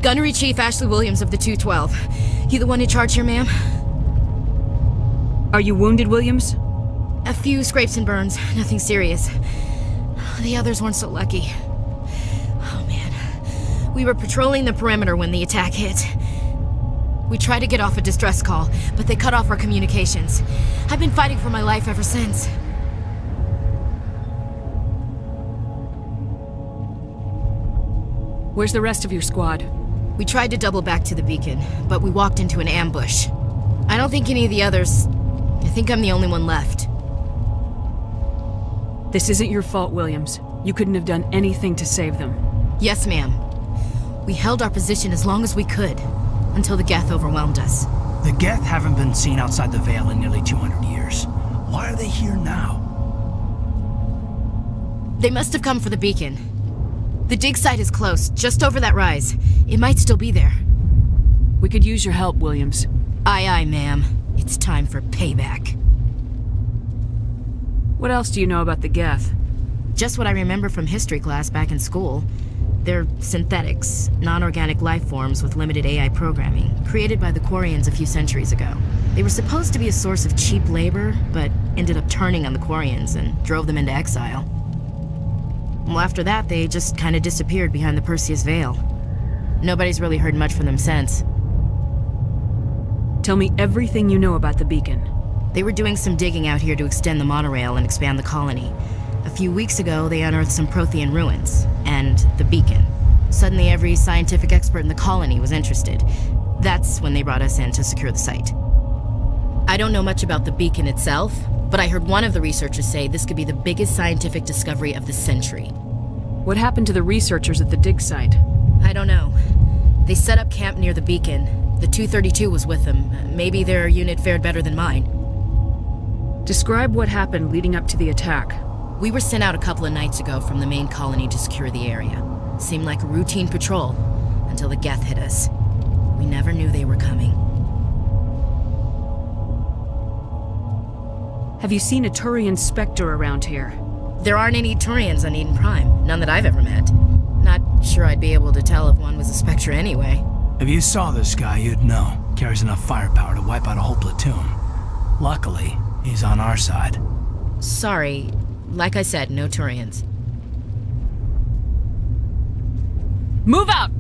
Gunnery Chief Ashley Williams of the 212. You the one in charge here, ma'am? Are you wounded, Williams? A few scrapes and burns, nothing serious. The others weren't so lucky. Oh man. We were patrolling the perimeter when the attack hit. We tried to get off a distress call, but they cut off our communications. I've been fighting for my life ever since. Where's the rest of your squad? We tried to double back to the beacon, but we walked into an ambush. I don't think any of the others... I think I'm the only one left. This isn't your fault, Williams. You couldn't have done anything to save them. Yes, ma'am. We held our position as long as we could, until the Geth overwhelmed us. The Geth haven't been seen outside the Veil in nearly 200 years. Why are they here now? They must have come for the beacon. The dig site is close, just over that rise. It might still be there. We could use your help, Williams. Aye, aye, ma'am. It's time for payback. What else do you know about the Geth? Just what I remember from history class back in school. They're synthetics, non-organic life forms with limited AI programming, created by the Quarians a few centuries ago. They were supposed to be a source of cheap labor, but ended up turning on the Quarians and drove them into exile. Well, after that, they just kind of disappeared behind the Perseus Veil. Nobody's really heard much from them since. Tell me everything you know about the beacon. They were doing some digging out here to extend the monorail and expand the colony. A few weeks ago, they unearthed some Prothean ruins, and the beacon. Suddenly, every scientific expert in the colony was interested. That's when they brought us in to secure the site. I don't know much about the beacon itself, but I heard one of the researchers say this could be the biggest scientific discovery of the century. What happened to the researchers at the dig site? I don't know. They set up camp near the beacon. The 232 was with them. Maybe their unit fared better than mine. Describe what happened leading up to the attack. We were sent out a couple of nights ago from the main colony to secure the area. Seemed like a routine patrol, until the Geth hit us. We never knew they were coming. Have you seen a Turian Spectre around here? There aren't any Turians on Eden Prime. None that I've ever met. Not sure I'd be able to tell if one was a Spectre anyway. If you saw this guy, you'd know. Carries enough firepower to wipe out a whole platoon. Luckily, he's on our side. Sorry. Like I said, no Turians. Move out!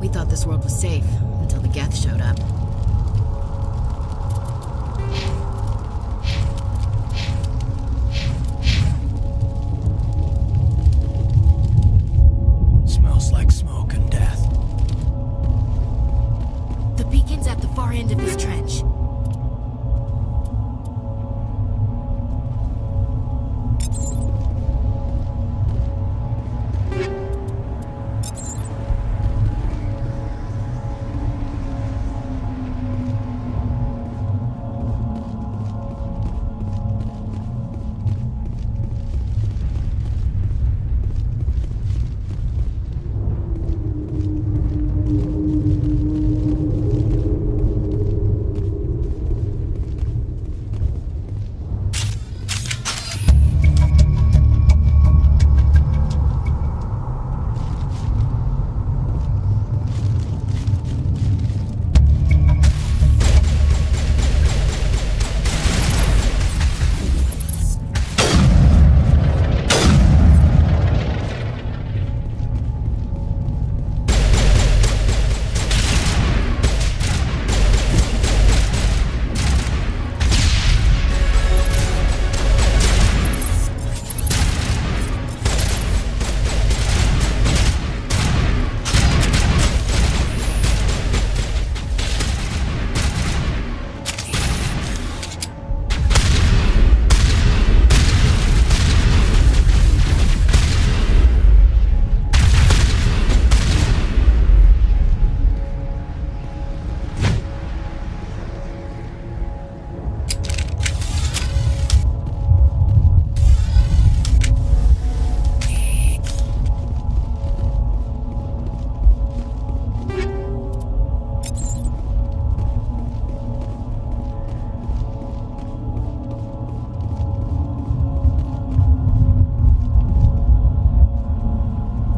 We thought this world was safe until the Geth showed up. Smells like smoke and death. The beacon's at the far end of this trench.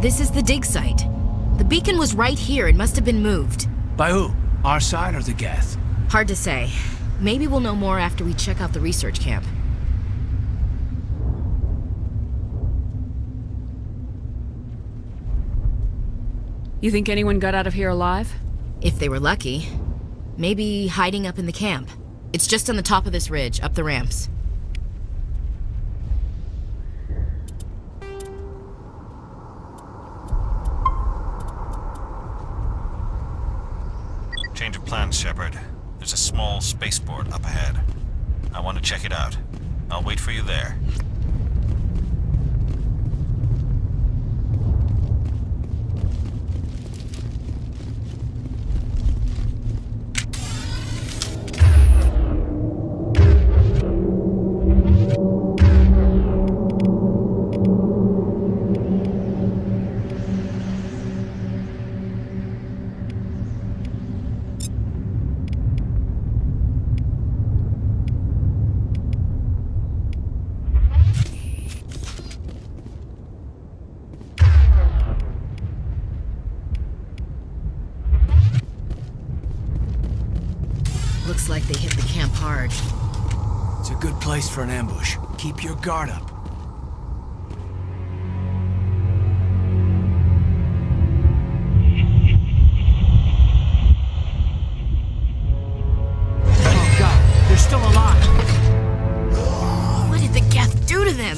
This is the dig site. The beacon was right here. It must have been moved. By who? Our side or the Geth? Hard to say. Maybe we'll know more after we check out the research camp. You think anyone got out of here alive? If they were lucky. Maybe hiding up in the camp. It's just on the top of this ridge, up the ramps. Change of plans, Shepard. There's a small spaceport up ahead. I want to check it out. I'll wait for you there. Looks like they hit the camp hard. It's a good place for an ambush. Keep your guard up. Oh god, they're still alive! What did the Geth do to them?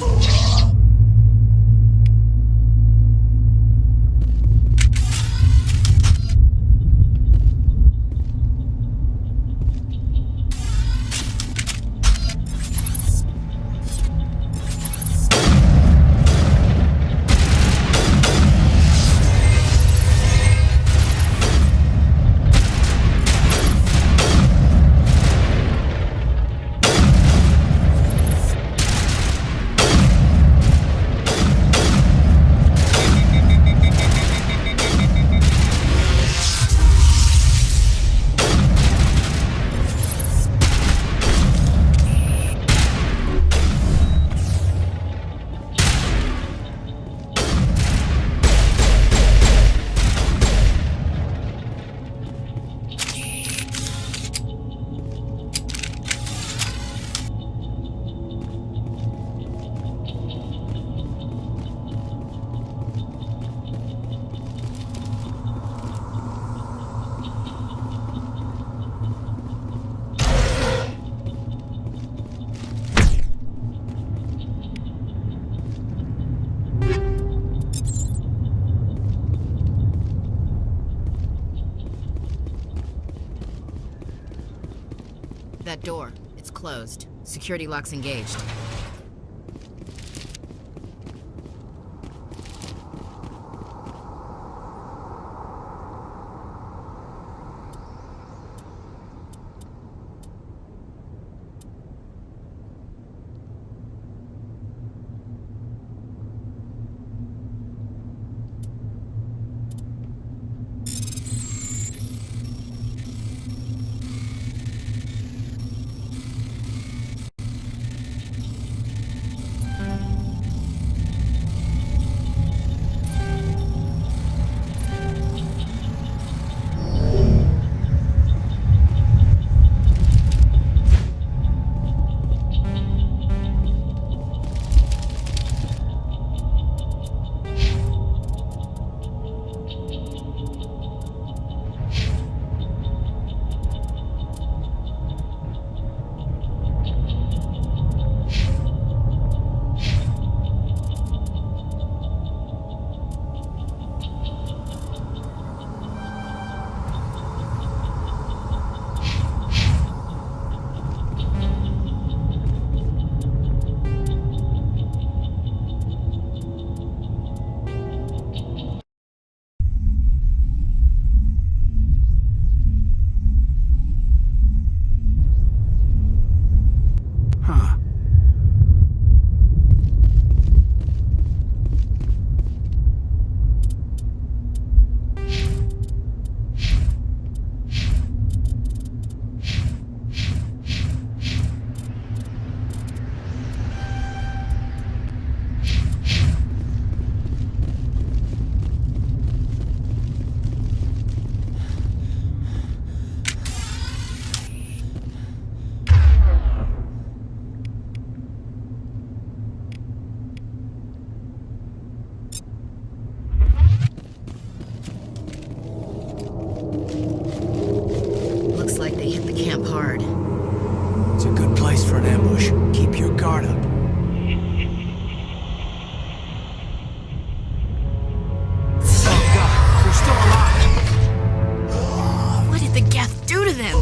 That door. It's closed. Security lock's engaged. Huh. Looks like they hit the camp hard. It's a good place for an ambush. Keep your guard up. Oh god, they're still alive! What did the Geth do to them?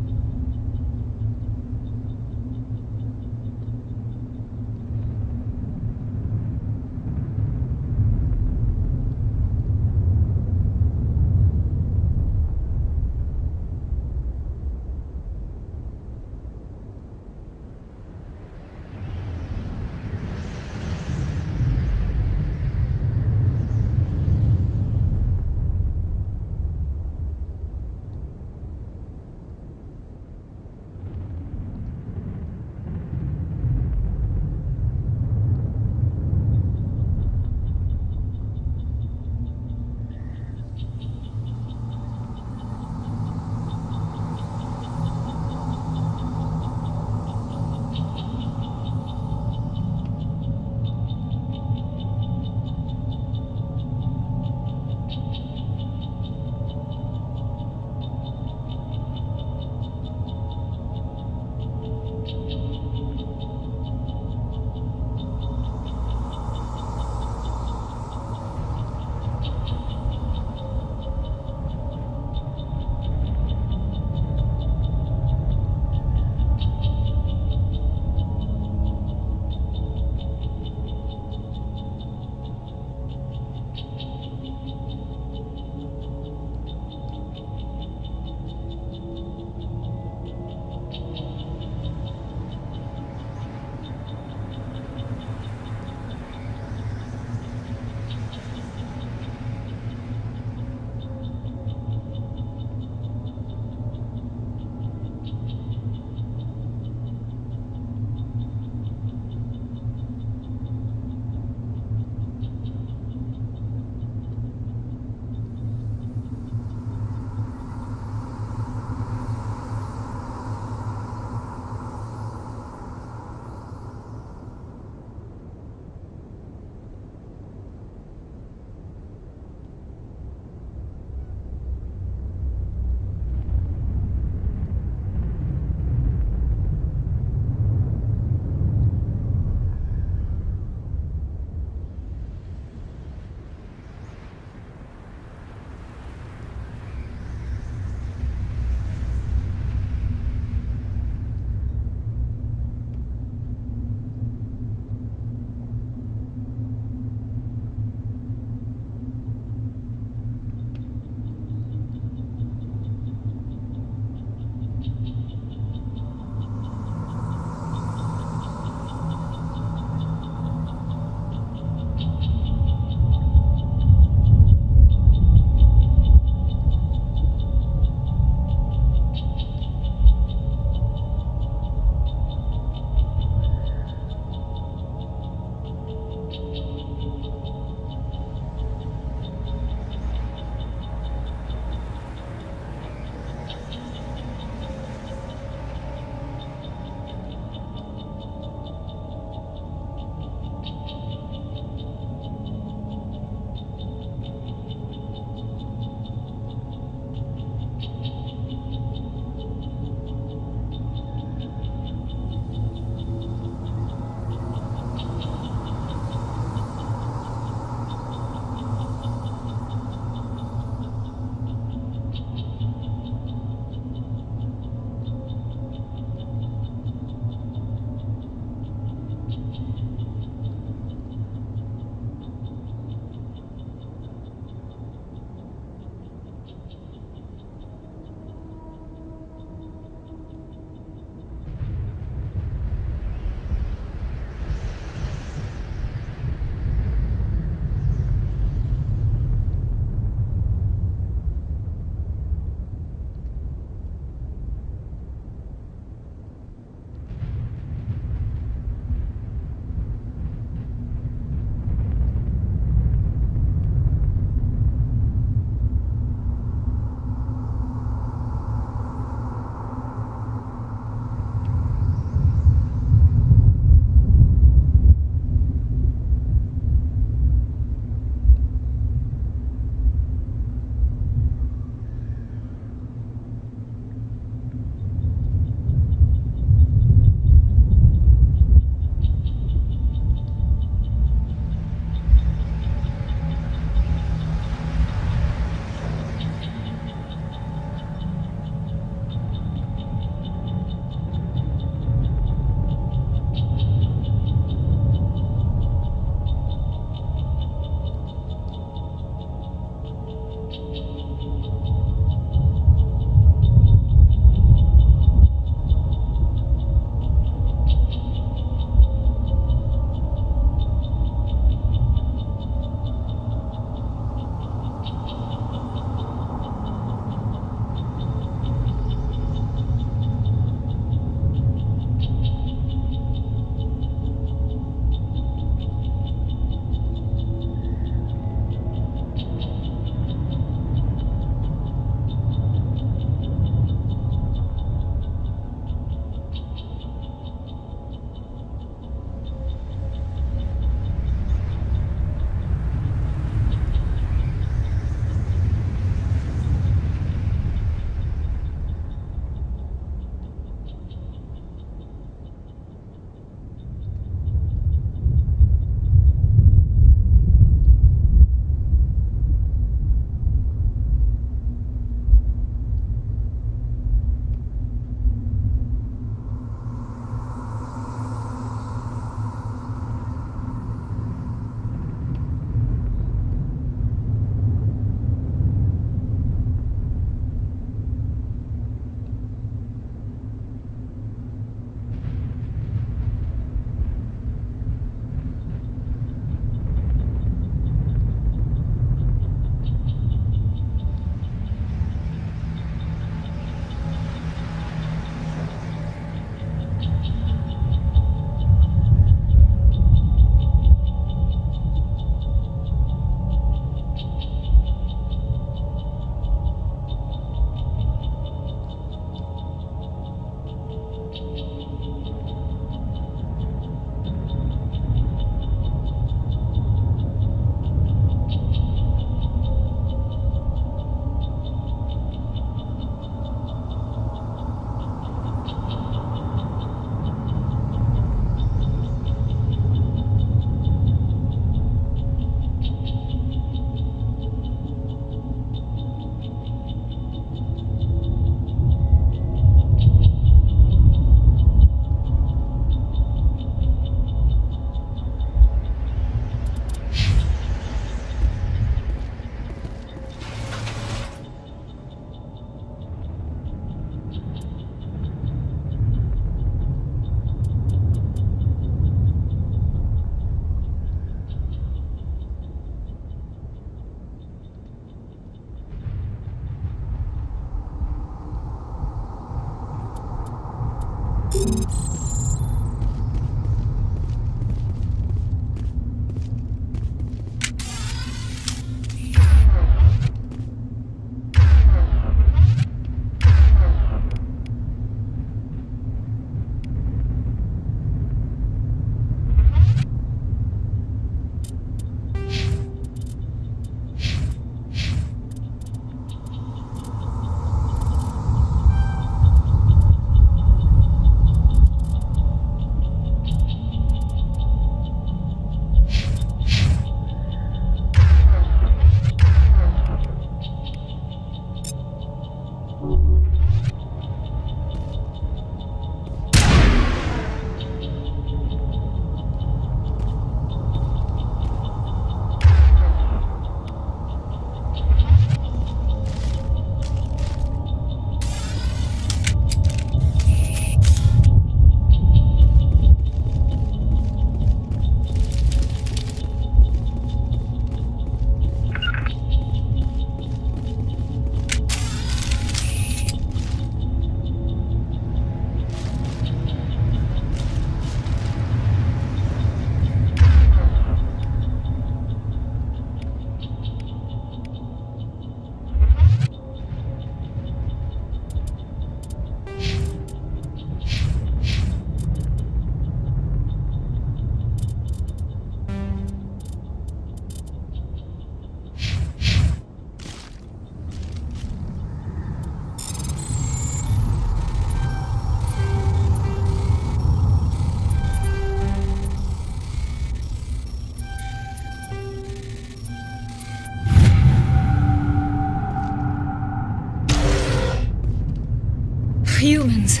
Humans.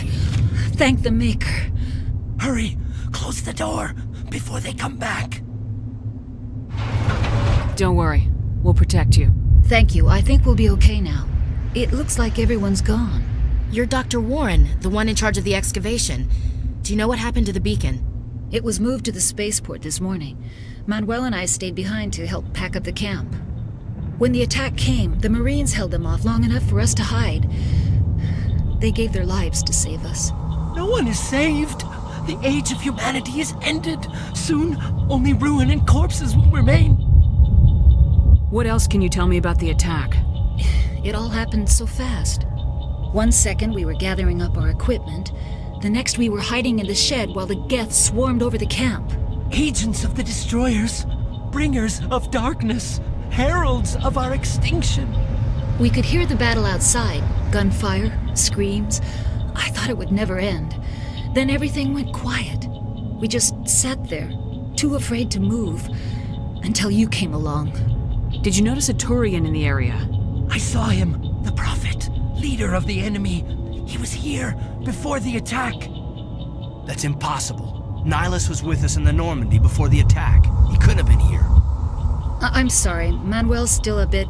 Thank the Maker. Hurry! Close the door before they come back. Don't worry. We'll protect you. Thank you. I think we'll be okay now. It looks like everyone's gone. You're Dr. Warren, the one in charge of the excavation. Do you know what happened to the beacon? It was moved to the spaceport this morning. Manuel and I stayed behind to help pack up the camp. When the attack came, the Marines held them off long enough for us to hide. They gave their lives to save us. No one is saved. The age of humanity is ended. Soon, only ruin and corpses will remain. What else can you tell me about the attack? It all happened so fast. 1 second we were gathering up our equipment. The next we were hiding in the shed while the Geth swarmed over the camp. Agents of the destroyers, bringers of darkness, heralds of our extinction. We could hear the battle outside. Gunfire, screams. I thought it would never end. Then everything went quiet. We just sat there, too afraid to move, until you came along. Did you notice a Turian in the area? I saw him, the Prophet, leader of the enemy. He was here before the attack. That's impossible. Nihilus was with us in the Normandy before the attack. He couldn't have been here. I'm sorry, Manuel's still a bit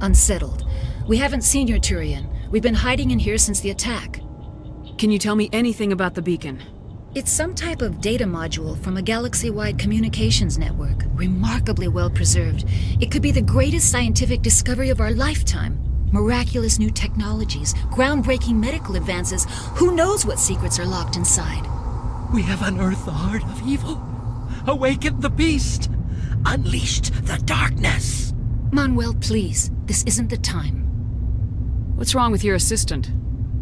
unsettled. We haven't seen your Turian. We've been hiding in here since the attack. Can you tell me anything about the beacon? It's some type of data module from a galaxy-wide communications network, remarkably well preserved. It could be the greatest scientific discovery of our lifetime. Miraculous new technologies, groundbreaking medical advances. Who knows what secrets are locked inside? We have unearthed the heart of evil, awakened the beast, unleashed the darkness. Manuel, please, this isn't the time. What's wrong with your assistant?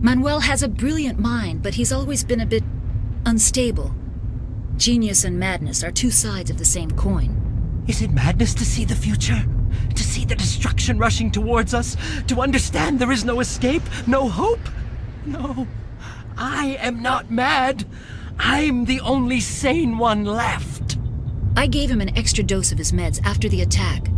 Manuel has a brilliant mind, but he's always been a bit unstable. Genius and madness are two sides of the same coin. Is it madness to see the future? To see the destruction rushing towards us? To understand there is no escape? No hope? No. I am not mad. I'm the only sane one left. I gave him an extra dose of his meds after the attack.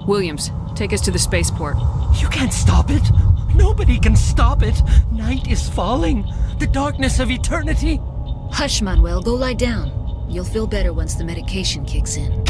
Williams, take us to the spaceport. You can't stop it. Nobody can stop it. Night is falling. The darkness of eternity. Hush, Manuel, go lie down. You'll feel better once the medication kicks in.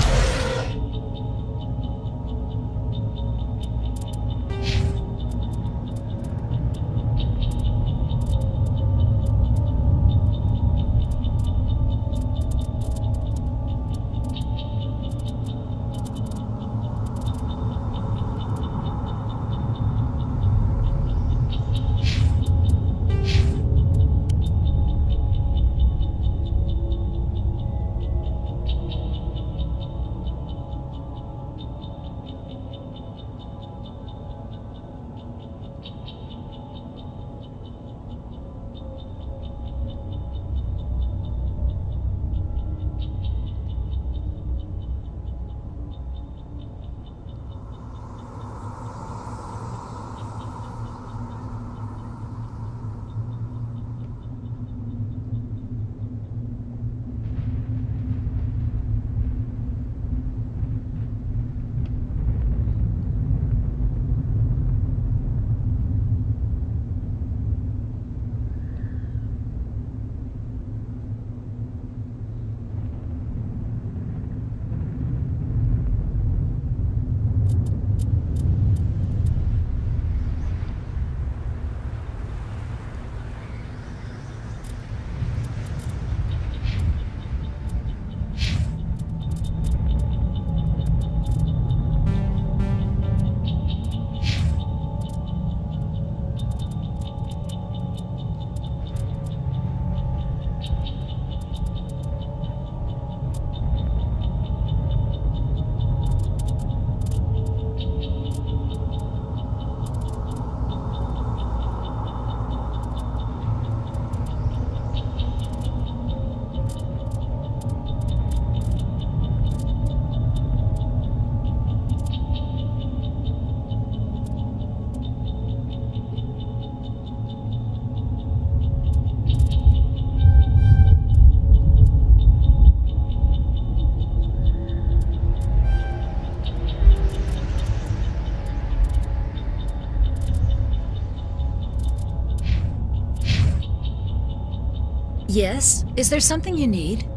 Yes? Is there something you need?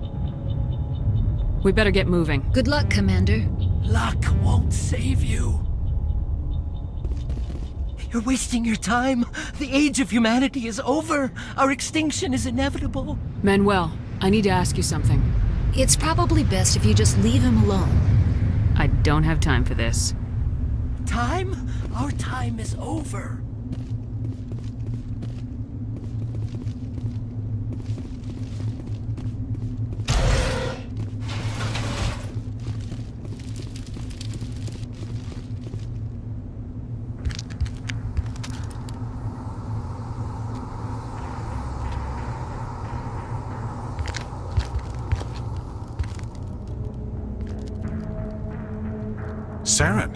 We better get moving. Good luck, Commander. Luck won't save you. You're wasting your time. The age of humanity is over. Our extinction is inevitable. Manuel, I need to ask you something. It's probably best if you just leave him alone. I don't have time for this. Time? Our time is over. Saren.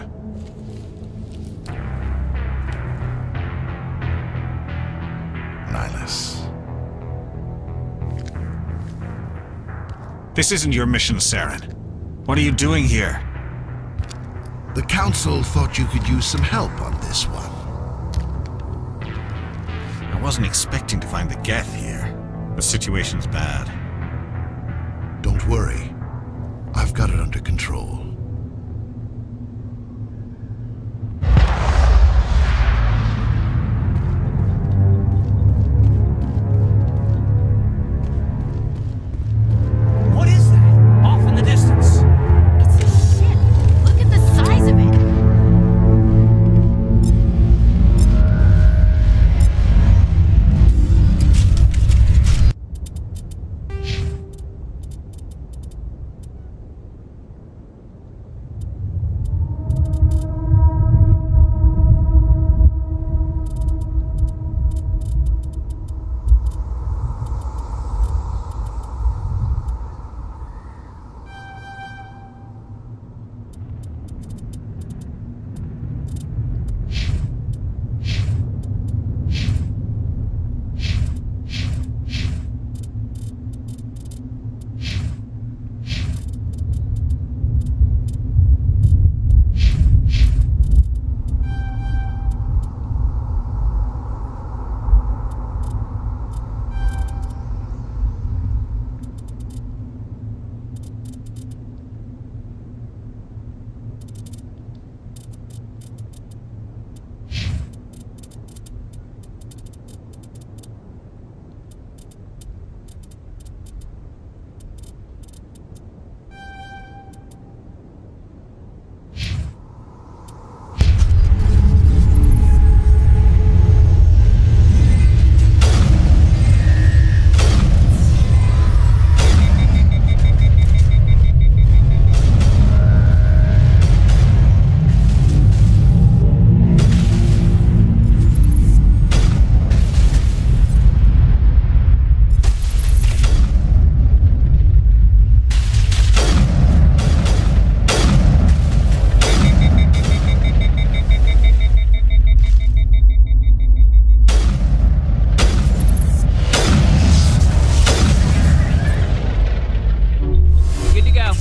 Nihilus. This isn't your mission, Saren. What are you doing here? The Council thought you could use some help on this one. I wasn't expecting to find the Geth here. The situation's bad. Don't worry. I've got it under control. What is that? Off in the distance. It's a ship. Look at the size of it. Good to go.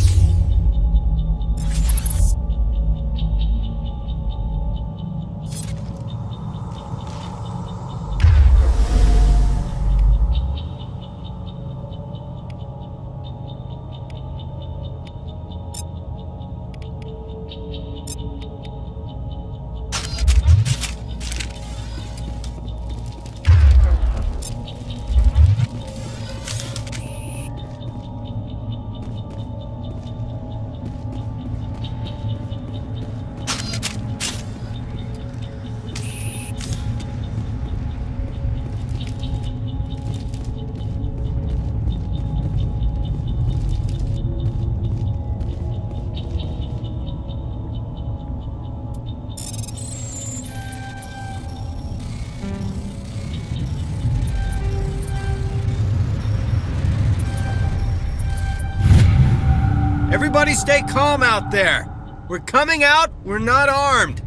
Everybody stay calm out there. We're coming out, we're not armed.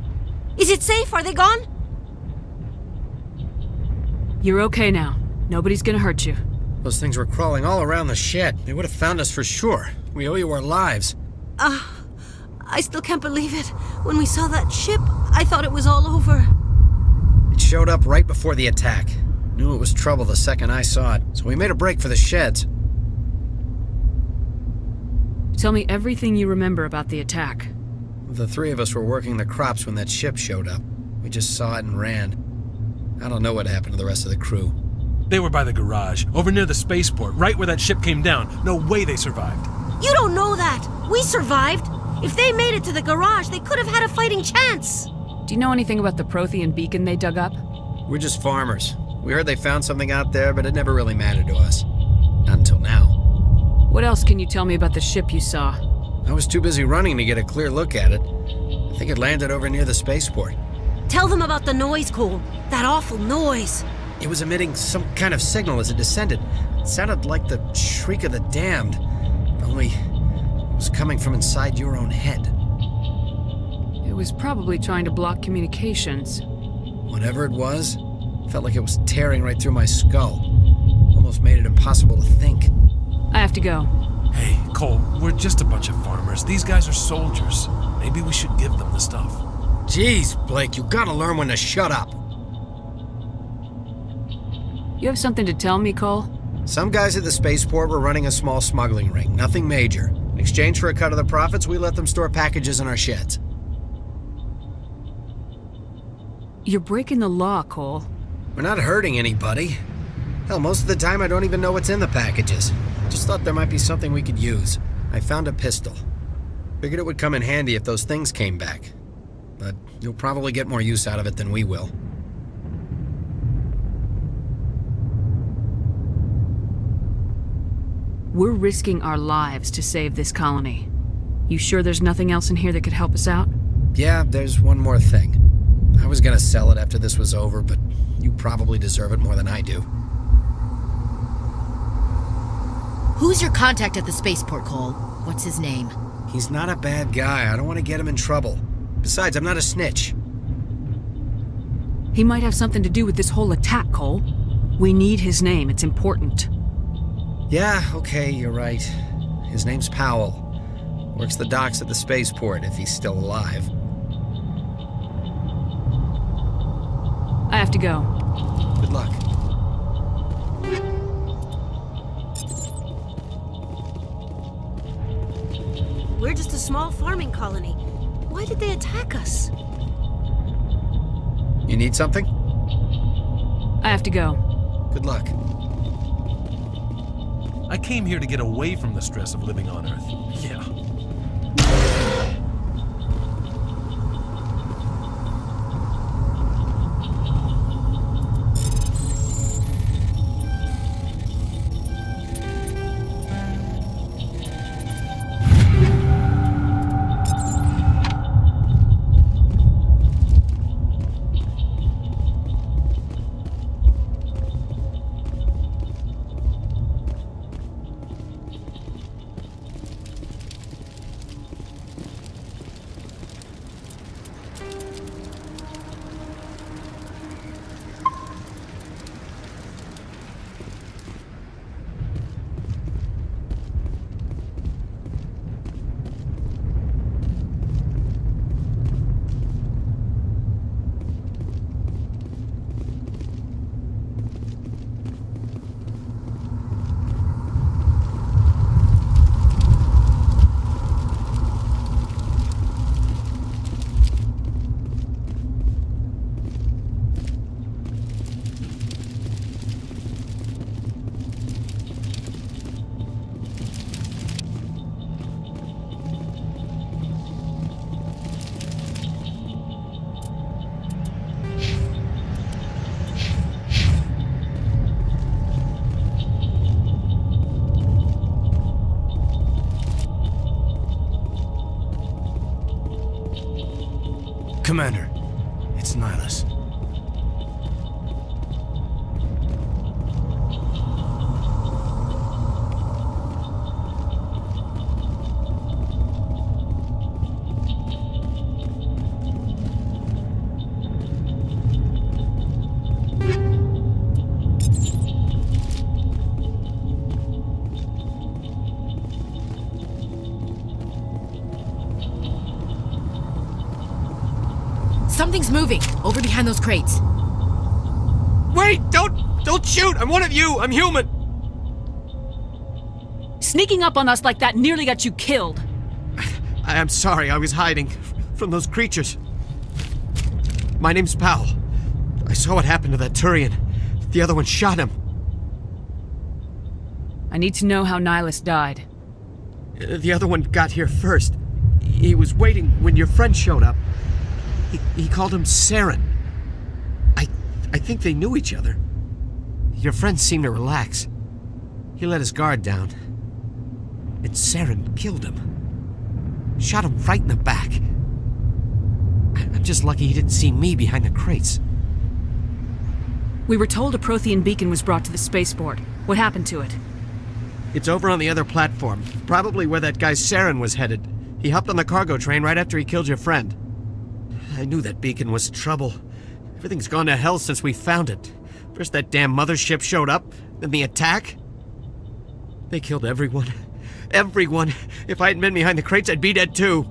Is it safe? Are they gone? You're okay now. Nobody's gonna hurt you. Those things were crawling all around the shed. They would have found us for sure. We owe you our lives. I still can't believe it. When we saw that ship, I thought it was all over. It showed up right before the attack. Knew it was trouble the second I saw it, so we made a break for the sheds. Tell me everything you remember about the attack. The three of us were working the crops when that ship showed up. We just saw it and ran. I don't know what happened to the rest of the crew. They were by the garage, over near the spaceport, right where that ship came down. No way they survived. You don't know that. We survived. If they made it to the garage, they could have had a fighting chance. Do you know anything about the Prothean beacon they dug up? We're just farmers. We heard they found something out there, but it never really mattered to us. Not until now. What else can you tell me about the ship you saw? I was too busy running to get a clear look at it. I think it landed over near the spaceport. Tell them about the noise, Cole. That awful noise. It was emitting some kind of signal as it descended. It sounded like the shriek of the damned, only it was coming from inside your own head. It was probably trying to block communications. Whatever it was, felt like it was tearing right through my skull. Almost made it impossible to think. I have to go. Hey, Cole, we're just a bunch of farmers. These guys are soldiers. Maybe we should give them the stuff. Jeez, Blake, you gotta learn when to shut up. You have something to tell me, Cole? Some guys at the spaceport were running a small smuggling ring, nothing major. In exchange for a cut of the profits, we let them store packages in our sheds. You're breaking the law, Cole. We're not hurting anybody. Hell, most of the time I don't even know what's in the packages. Just thought there might be something we could use. I found a pistol. Figured it would come in handy if those things came back. But you'll probably get more use out of it than we will. We're risking our lives to save this colony. You sure there's nothing else in here that could help us out? Yeah, there's one more thing. I was gonna sell it after this was over, but you probably deserve it more than I do. Who's your contact at the spaceport, Cole? What's his name? He's not a bad guy. I don't want to get him in trouble. Besides, I'm not a snitch. He might have something to do with this whole attack, Cole. We need his name. It's important. Yeah, okay, you're right. His name's Powell. Works the docks at the spaceport, if he's still alive. I have to go. Good luck. We're just a small farming colony. Why did they attack us? You need something? I have to go. Good luck. I came here to get away from the stress of living on Earth. Yeah. Commander, it's Nihilus. Something's moving over behind those crates. Wait! Don't Don't shoot! I'm one of you! I'm human! Sneaking up on us like that nearly got you killed. I'm sorry, I was hiding from those creatures. My name's Powell. I saw what happened to that Turian. The other one shot him. I need to know how Nihilus died. The other one got here first. He was waiting when your friend showed up. He called him Saren. I think they knew each other. Your friend seemed to relax. He let his guard down. And Saren killed him. Shot him right in the back. I'm just lucky he didn't see me behind the crates. We were told a Prothean beacon was brought to the spaceport. What happened to it? It's over on the other platform. Probably where that guy Saren was headed. He hopped on the cargo train right after he killed your friend. I knew that beacon was trouble. Everything's gone to hell since we found it. First that damn mothership showed up, then the attack. They killed everyone. Everyone! If I hadn't been behind the crates, I'd be dead too.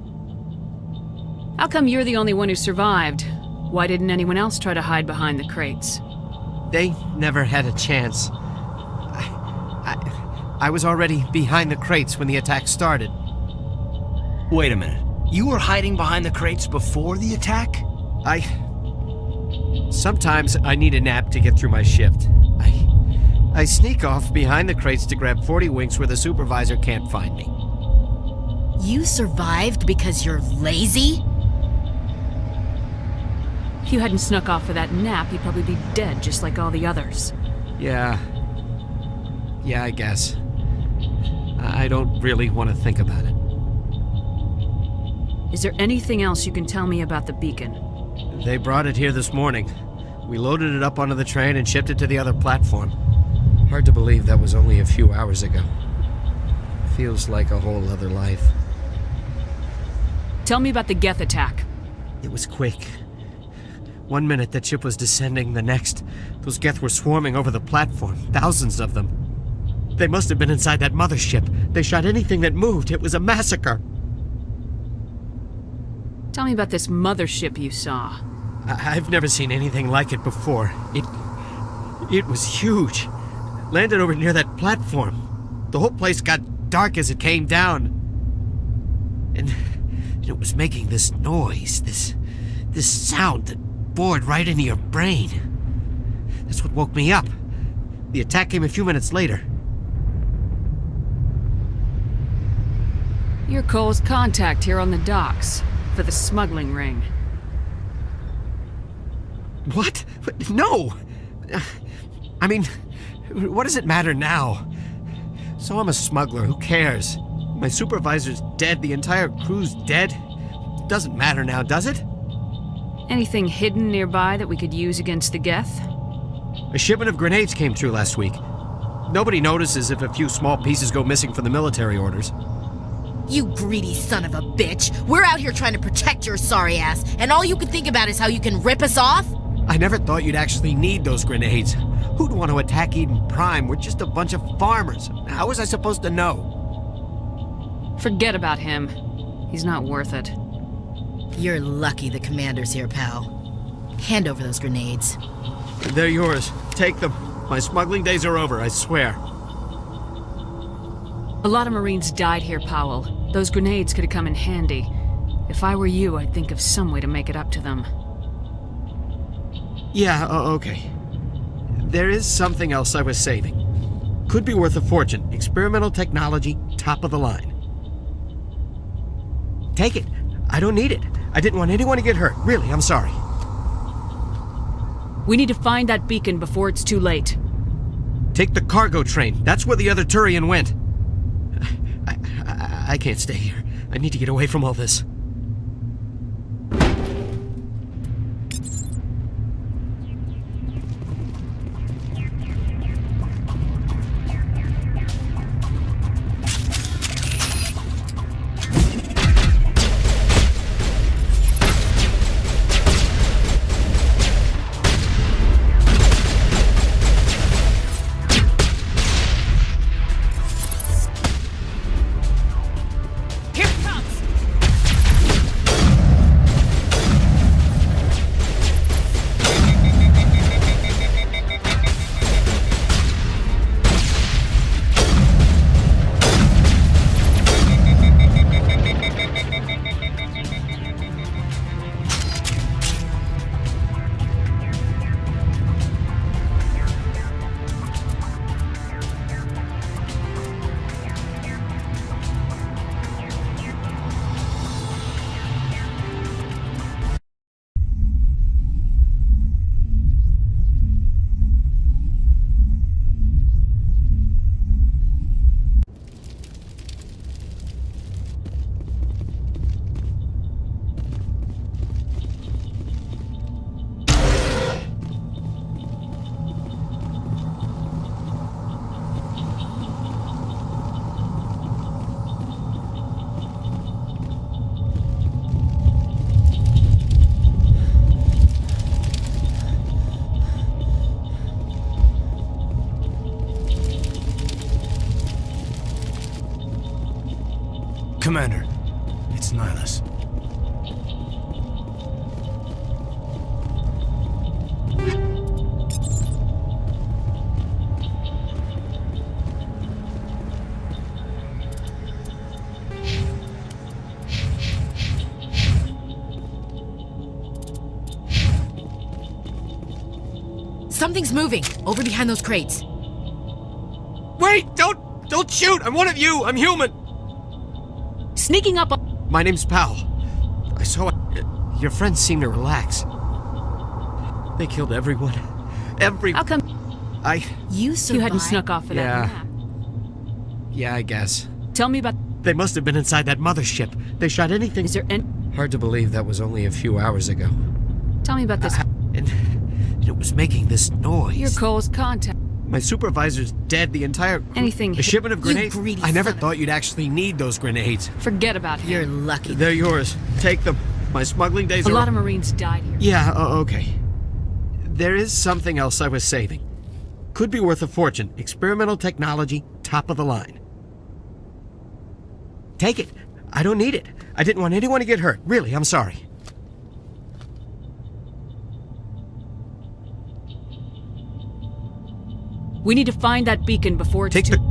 How come you're the only one who survived? Why didn't anyone else try to hide behind the crates? They never had a chance. I was already behind the crates when the attack started. Wait a minute. You were hiding behind the crates before the attack? Sometimes I need a nap to get through my shift. I sneak off behind the crates to grab 40 winks where the supervisor can't find me. You survived because you're lazy? If you hadn't snuck off for that nap, you'd probably be dead just like all the others. Yeah, I guess. I don't really want to think about it. Is there anything else you can tell me about the beacon? They brought it here this morning. We loaded it up onto the train and shipped it to the other platform. Hard to believe that was only a few hours ago. Feels like a whole other life. Tell me about the Geth attack. It was quick. 1 minute that ship was descending, the next, those Geth were swarming over the platform, thousands of them. They must have been inside that mothership. They shot anything that moved. It was a massacre. Tell me about this mothership you saw. I've never seen anything like it before. It was huge. Landed over near that platform. The whole place got dark as it came down. And it was making this noise, this sound that bored right into your brain. That's what woke me up. The attack came a few minutes later. You're Cole's contact here on the docks for the smuggling ring. What? No! I mean, what does it matter now? So I'm a smuggler, who cares? My supervisor's dead, the entire crew's dead. Doesn't matter now, does it? Anything hidden nearby that we could use against the Geth? A shipment of grenades came through last week. Nobody notices if a few small pieces go missing from the military orders. You greedy son of a bitch. We're out here trying to protect your sorry ass, and all you can think about is how you can rip us off? I never thought you'd actually need those grenades. Who'd want to attack Eden Prime? We're just a bunch of farmers. How was I supposed to know? Forget about him. He's not worth it. You're lucky the commander's here, pal. Hand over those grenades. They're yours. Take them. My smuggling days are over, I swear. A lot of Marines died here, Powell. Those grenades could have come in handy. If I were you, I'd think of some way to make it up to them. Yeah, okay. There is something else I was saving. Could be worth a fortune. Experimental technology, top of the line. Take it. I don't need it. I didn't want anyone to get hurt. Really, I'm sorry. We need to find that beacon before it's too late. Take the cargo train. That's where the other Turian went. I can't stay here. I need to get away from all this. Commander, it's Nihilus. Something's moving over behind those crates. Wait! Don't shoot! I'm one of you! I'm human! Sneaking up on... My name's Powell. I saw it. Your friends seem to relax. They killed everyone. How come You you hadn't snuck off for Yeah. that nap? Yeah, I guess. Tell me about... They must have been inside that mothership. They shot anything. Is there any... Hard to believe that was only a few hours ago. Tell me about this. And it was making this noise. Your Cole's contact. My supervisor's dead. The entire... Anything... A shipment of You grenades? greedy I never son of- thought you'd actually need those grenades. Forget about him. You're lucky. They're yours. Take them. My smuggling days A are... lot of Marines died here. Yeah, okay. There is something else I was saving. Could be worth a fortune. Experimental technology, top of the line. Take it. I don't need it. I didn't want anyone to get hurt. Really, I'm sorry. We need to find that beacon before it's Take too... the...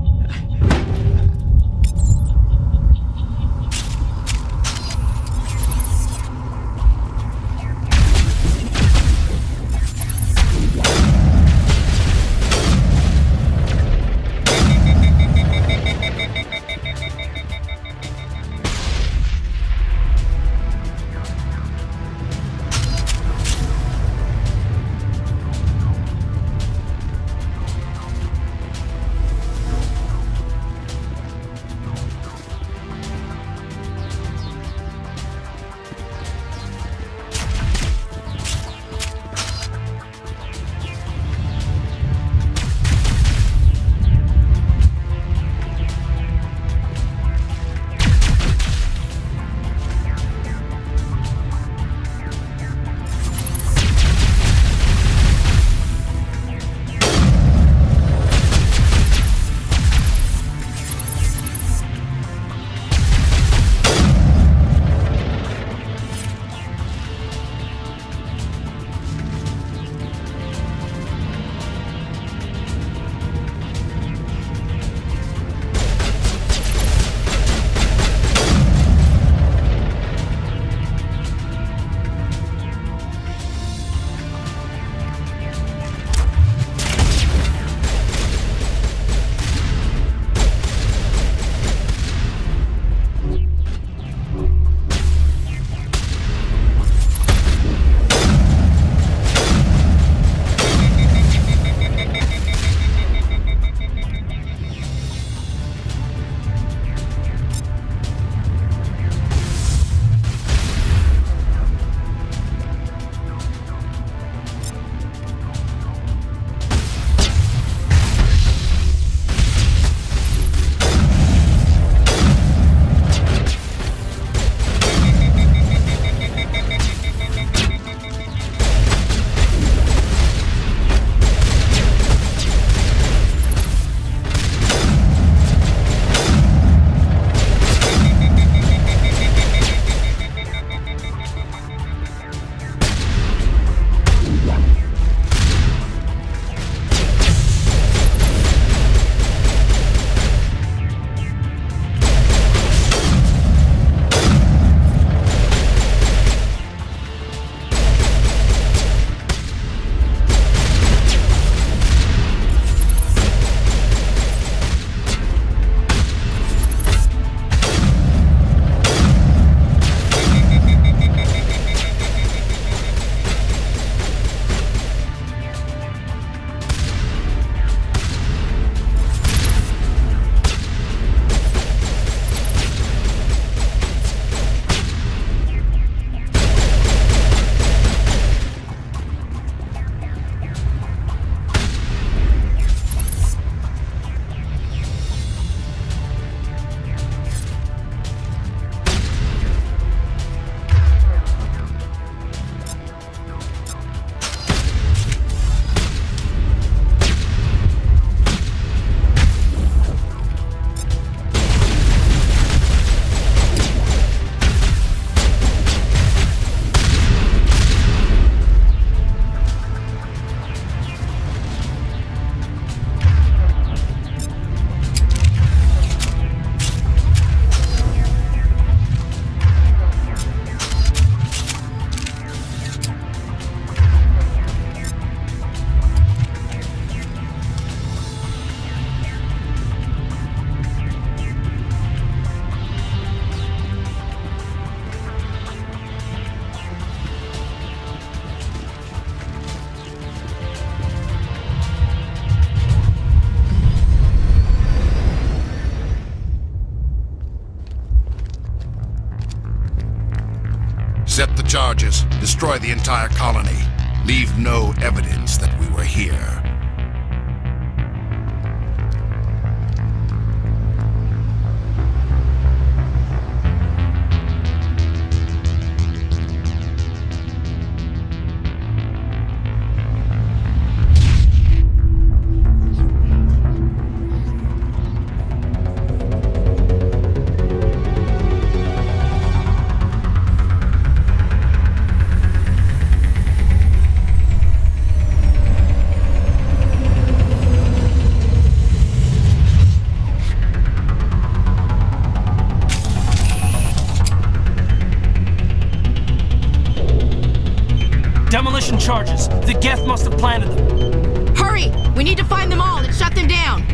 Set the charges. Destroy the entire colony. Leave no evidence that we were here. Demolition charges. The Geth must have planted them. Hurry! We need to find them all and shut them down!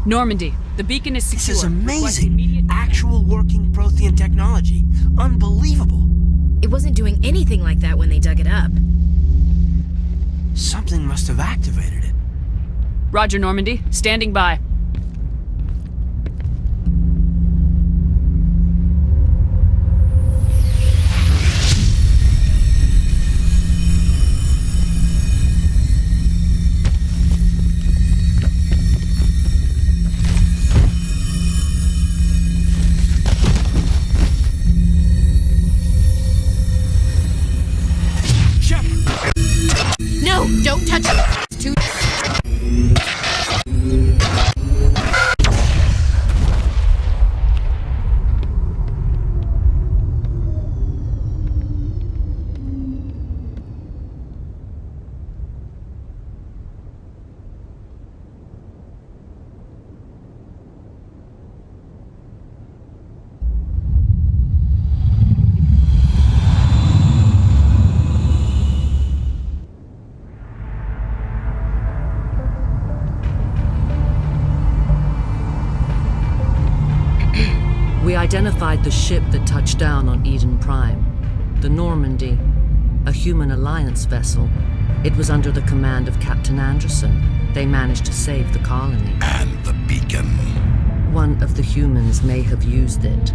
Normandy, the beacon is secure. This is Request amazing. immediate- Actual working Prothean technology. Unbelievable. It wasn't doing anything like that when they dug it up. Something must have activated it. Roger, Normandy. Standing by. No, don't touch it. It's too... We identified the ship that touched down on Eden Prime, the Normandy, a human alliance vessel. It was under the command of Captain Anderson. They managed to save the colony. And the beacon. One of the humans may have used it.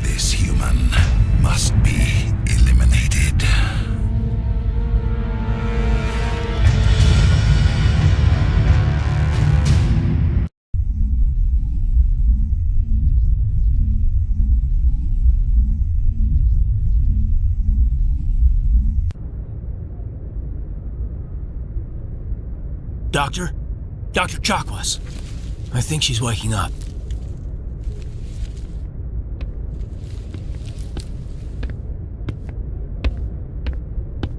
This human must be eliminated. Doctor? Dr. Chakwas. I think she's waking up.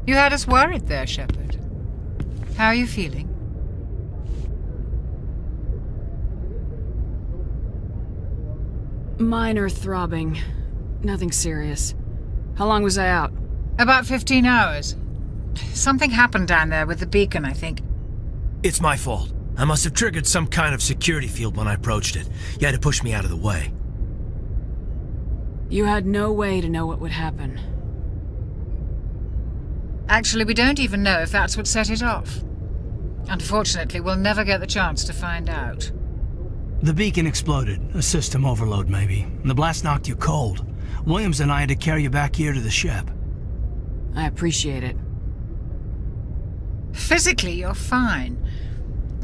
You had us worried there, Shepard. How are you feeling? Minor throbbing. Nothing serious. How long was I out? About 15 hours. Something happened down there with the beacon, I think. It's my fault. I must have triggered some kind of security field when I approached it. You had to push me out of the way. You had no way to know what would happen. Actually, we don't even know if that's what set it off. Unfortunately, we'll never get the chance to find out. The beacon exploded. A system overload, maybe. And the blast knocked you cold. Williams and I had to carry you back here to the ship. I appreciate it. Physically, you're fine.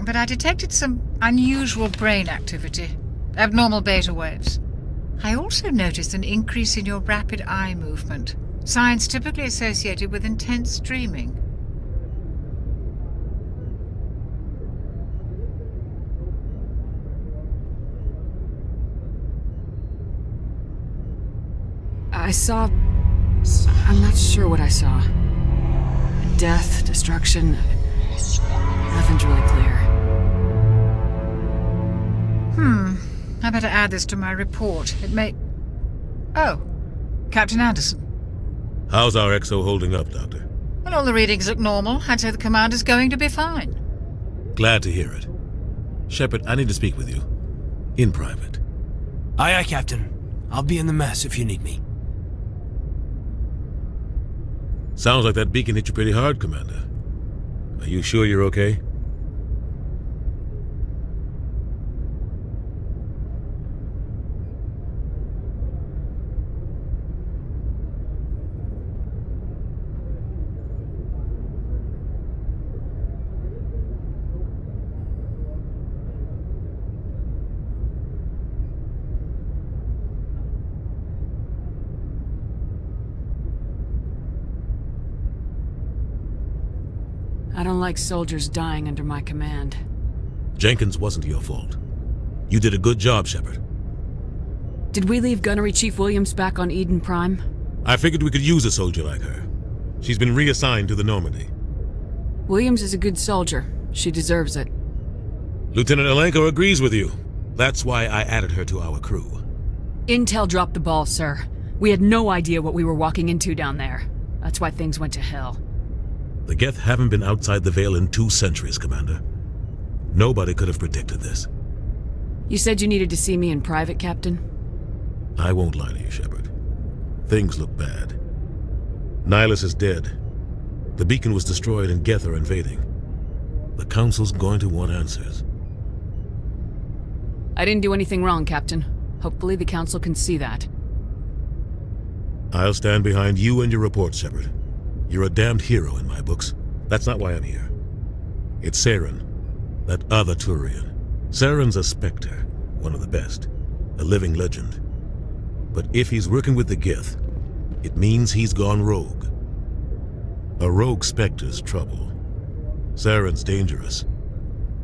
But I detected some unusual brain activity. Abnormal beta waves. I also noticed an increase in your rapid eye movement. Signs typically associated with intense dreaming. I saw... I'm not sure what I saw. Death, destruction... Nothing's really clear. I better add this to my report. It may... Oh, Captain Anderson. How's our XO holding up, Doctor? Well, all the readings look normal. I'd say the commander's going to be fine. Glad to hear it. Shepard, I need to speak with you. In private. Aye, aye, Captain. I'll be in the mess if you need me. Sounds like that beacon hit you pretty hard, Commander. Are you sure you're okay? I don't like soldiers dying under my command. Jenkins wasn't your fault. You did a good job, Shepard. Did we leave Gunnery Chief Williams back on Eden Prime? I figured we could use a soldier like her. She's been reassigned to the Normandy. Williams is a good soldier. She deserves it. Lieutenant Alenko agrees with you. That's why I added her to our crew. Intel dropped the ball, sir. We had no idea what we were walking into down there. That's why things went to hell. The Geth haven't been outside the Veil in 2 centuries, Commander. Nobody could have predicted this. You said you needed to see me in private, Captain? I won't lie to you, Shepard. Things look bad. Nihilus is dead. The beacon was destroyed and Geth are invading. The Council's going to want answers. I didn't do anything wrong, Captain. Hopefully the Council can see that. I'll stand behind you and your report, Shepard. You're a damned hero in my books. That's not why I'm here. It's Saren, that other Turian. Saren's a Spectre, one of the best, a living legend. But if he's working with the Geth, it means he's gone rogue. A rogue Spectre's trouble. Saren's dangerous,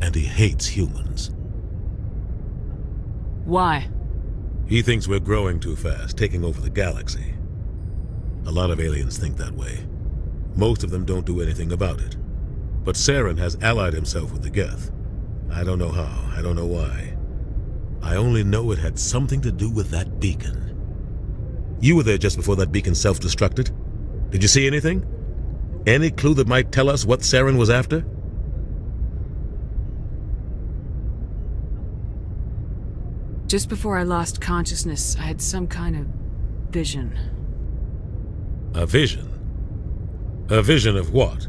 and he hates humans. Why? He thinks we're growing too fast, taking over the galaxy. A lot of aliens think that way. Most of them don't do anything about it. But Saren has allied himself with the Geth. I don't know how, I don't know why. I only know it had something to do with that beacon. You were there just before that beacon self-destructed. Did you see anything? Any clue that might tell us what Saren was after? Just before I lost consciousness, I had some kind of vision. A vision? A vision of what?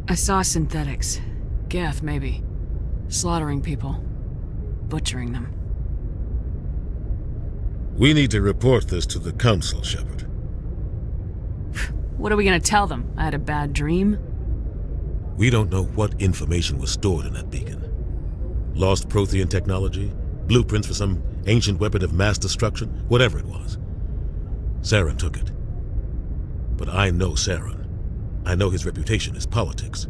I saw synthetics. Geth, maybe. Slaughtering people. Butchering them. We need to report this to the Council, Shepard. What are we gonna tell them? I had a bad dream? We don't know what information was stored in that beacon. Lost Prothean technology? Blueprints for some ancient weapon of mass destruction? Whatever it was. Saren took it. But I know Saren. I know his reputation is politics.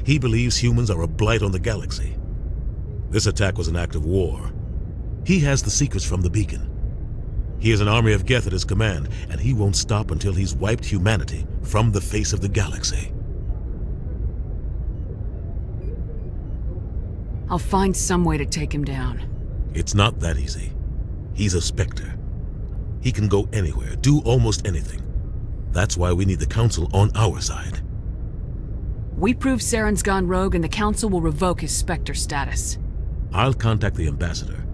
He believes humans are a blight on the galaxy. This attack was an act of war. He has the secrets from the beacon. He has an army of Geth at his command, and he won't stop until he's wiped humanity from the face of the galaxy. I'll find some way to take him down. It's not that easy. He's a Spectre. He can go anywhere, do almost anything. That's why we need the Council on our side. We prove Saren's gone rogue and the Council will revoke his Spectre status. I'll contact the Ambassador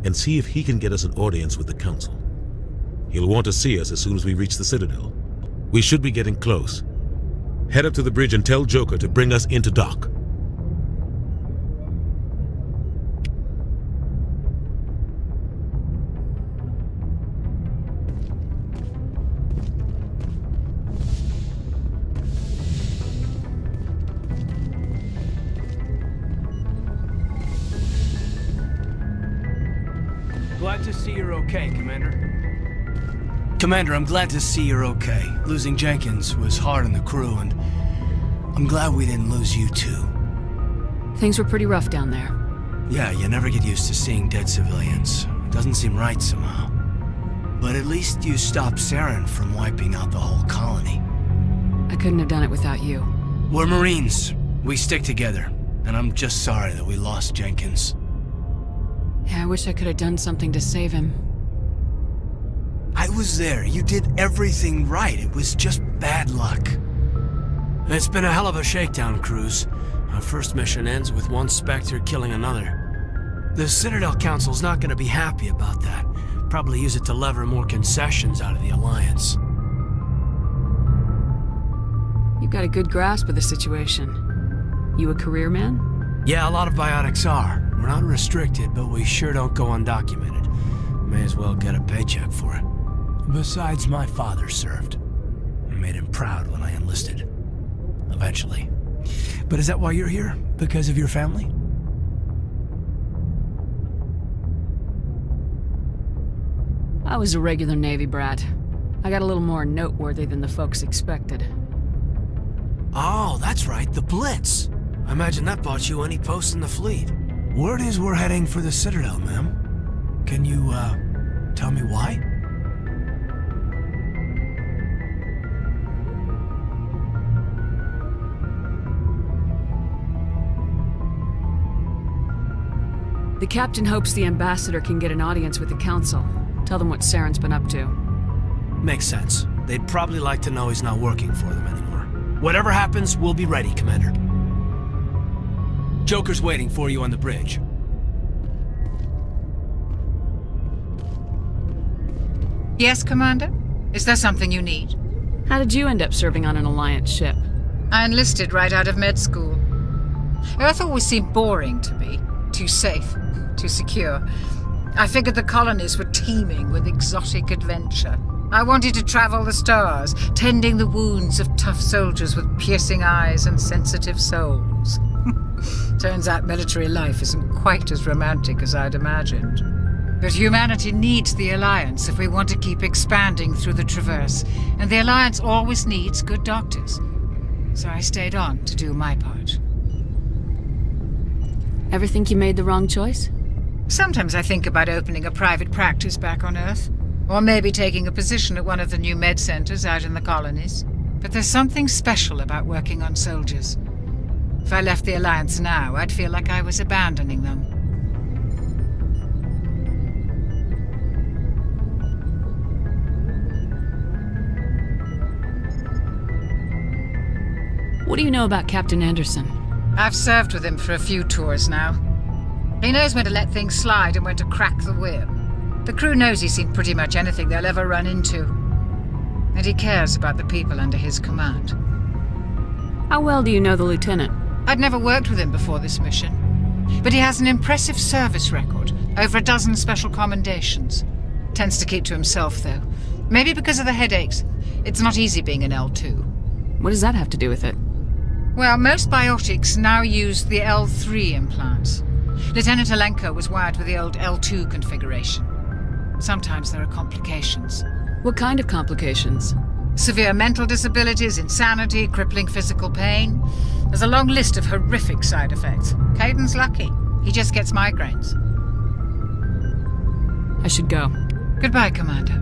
and see if he can get us an audience with the Council. He'll want to see us as soon as we reach the Citadel. We should be getting close. Head up to the bridge and tell Joker to bring us into dock. Glad to see you're okay, Commander. Commander, I'm glad to see you're okay. Losing Jenkins was hard on the crew, and I'm glad we didn't lose you too. Things were pretty rough down there. Yeah, you never get used to seeing dead civilians. It doesn't seem right somehow. But at least you stopped Saren from wiping out the whole colony. I couldn't have done it without you. We're Marines. We stick together. And I'm just sorry that we lost Jenkins. Yeah, I wish I could have done something to save him. I was there. You did everything right. It was just bad luck. It's been a hell of a shakedown, Cruz. Our first mission ends with one Spectre killing another. The Citadel Council's not going to be happy about that. Probably use it to lever more concessions out of the Alliance. You've got a good grasp of the situation. You a career man? Yeah, a lot of biotics are. We're not restricted, but we sure don't go undocumented. May as well get a paycheck for it. Besides, my father served. I made him proud when I enlisted. Eventually. But is that why you're here? Because of your family? I was a regular Navy brat. I got a little more noteworthy than the folks expected. Oh, that's right, the Blitz. I imagine that bought you any post in the fleet. Word is we're heading for the Citadel, ma'am. Can you, tell me why? The captain hopes the ambassador can get an audience with the council. Tell them what Saren's been up to. Makes sense. They'd probably like to know he's not working for them anymore. Whatever happens, we'll be ready, Commander. Joker's waiting for you on the bridge. Yes, Commander? Is there something you need? How did you end up serving on an Alliance ship? I enlisted right out of med school. Earth always seemed boring to me. Too safe, too secure. I figured the colonies were teeming with exotic adventure. I wanted to travel the stars, tending the wounds of tough soldiers with piercing eyes and sensitive souls. Turns out military life isn't quite as romantic as I'd imagined. But humanity needs the Alliance if we want to keep expanding through the Traverse, and the Alliance always needs good doctors. So I stayed on to do my part. Ever think you made the wrong choice? Sometimes I think about opening a private practice back on Earth, or maybe taking a position at one of the new med centers out in the colonies. But there's something special about working on soldiers. If I left the Alliance now, I'd feel like I was abandoning them. What do you know about Captain Anderson? I've served with him for a few tours now. He knows when to let things slide and when to crack the whip. The crew knows he's seen pretty much anything they'll ever run into. And he cares about the people under his command. How well do you know the lieutenant? I'd never worked with him before this mission. But he has an impressive service record, over a dozen special commendations. Tends to keep to himself, though. Maybe because of the headaches. It's not easy being an L2. What does that have to do with it? Well, most biotics now use the L3 implants. Lieutenant Alenko was wired with the old L2 configuration. Sometimes there are complications. What kind of complications? Severe mental disabilities, insanity, crippling physical pain. There's a long list of horrific side effects. Caden's lucky. He just gets migraines. I should go. Goodbye, Commander.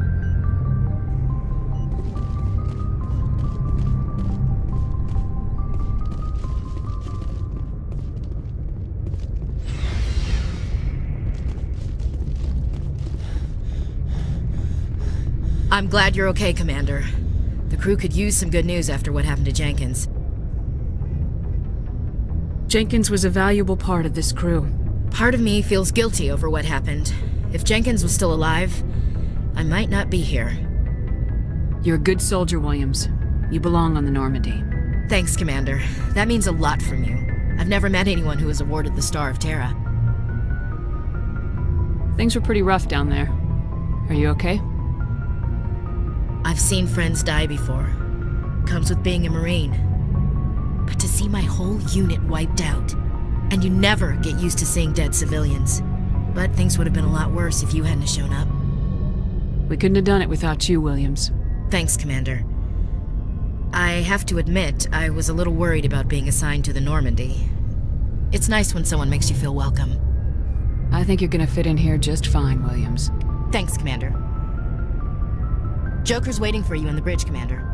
I'm glad you're okay, Commander. The crew could use some good news after what happened to Jenkins. Jenkins was a valuable part of this crew. Part of me feels guilty over what happened. If Jenkins was still alive, I might not be here. You're a good soldier, Williams. You belong on the Normandy. Thanks, Commander. That means a lot from you. I've never met anyone who was awarded the Star of Terra. Things were pretty rough down there. Are you okay? I've seen friends die before. Comes with being a Marine. But to see my whole unit wiped out, and you never get used to seeing dead civilians. But things would have been a lot worse if you hadn't shown up. We couldn't have done it without you, Williams. Thanks, Commander. I have to admit, I was a little worried about being assigned to the Normandy. It's nice when someone makes you feel welcome. I think you're gonna fit in here just fine, Williams. Thanks, Commander. Joker's waiting for you on the bridge, Commander.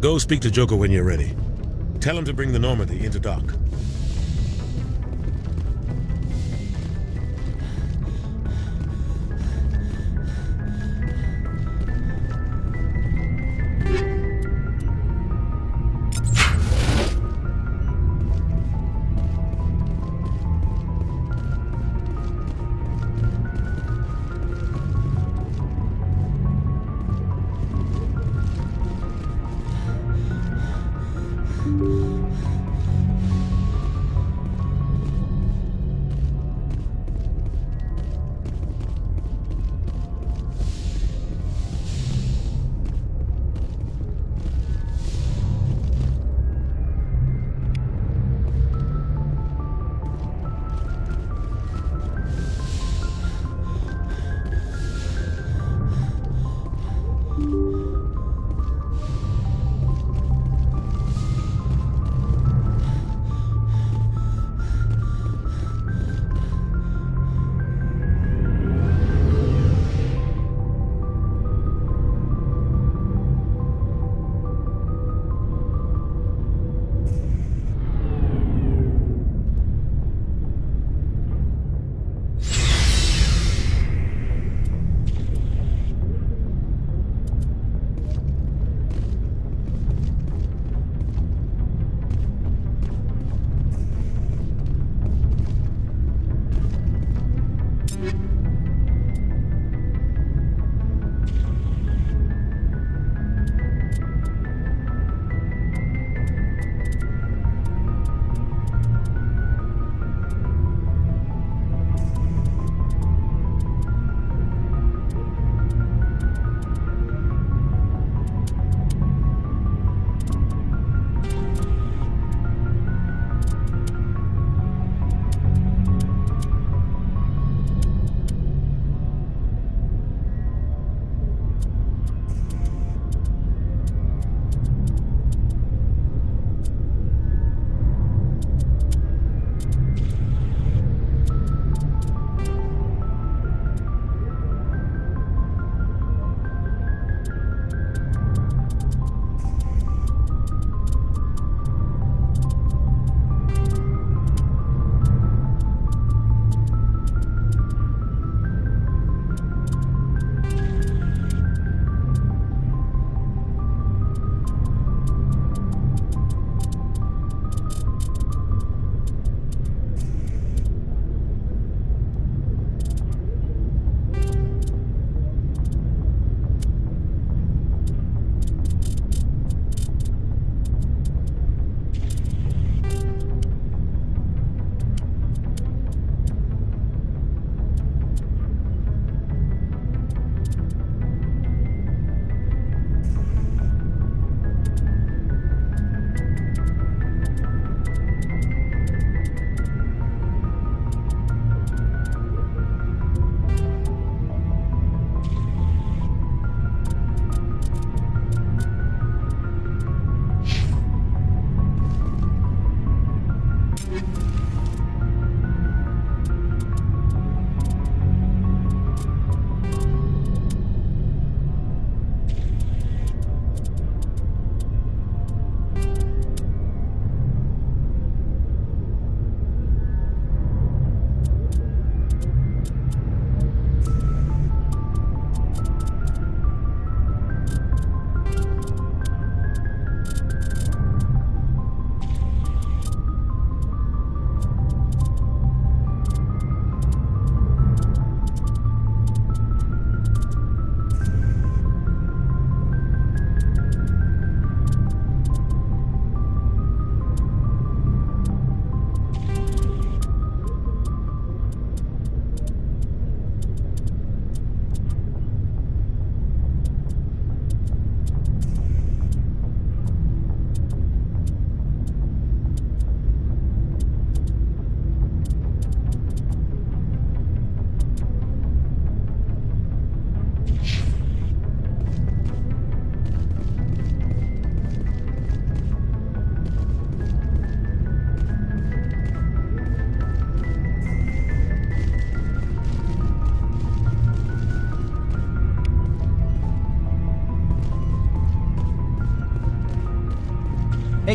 Go speak to Joker when you're ready. Tell him to bring the Normandy into dock.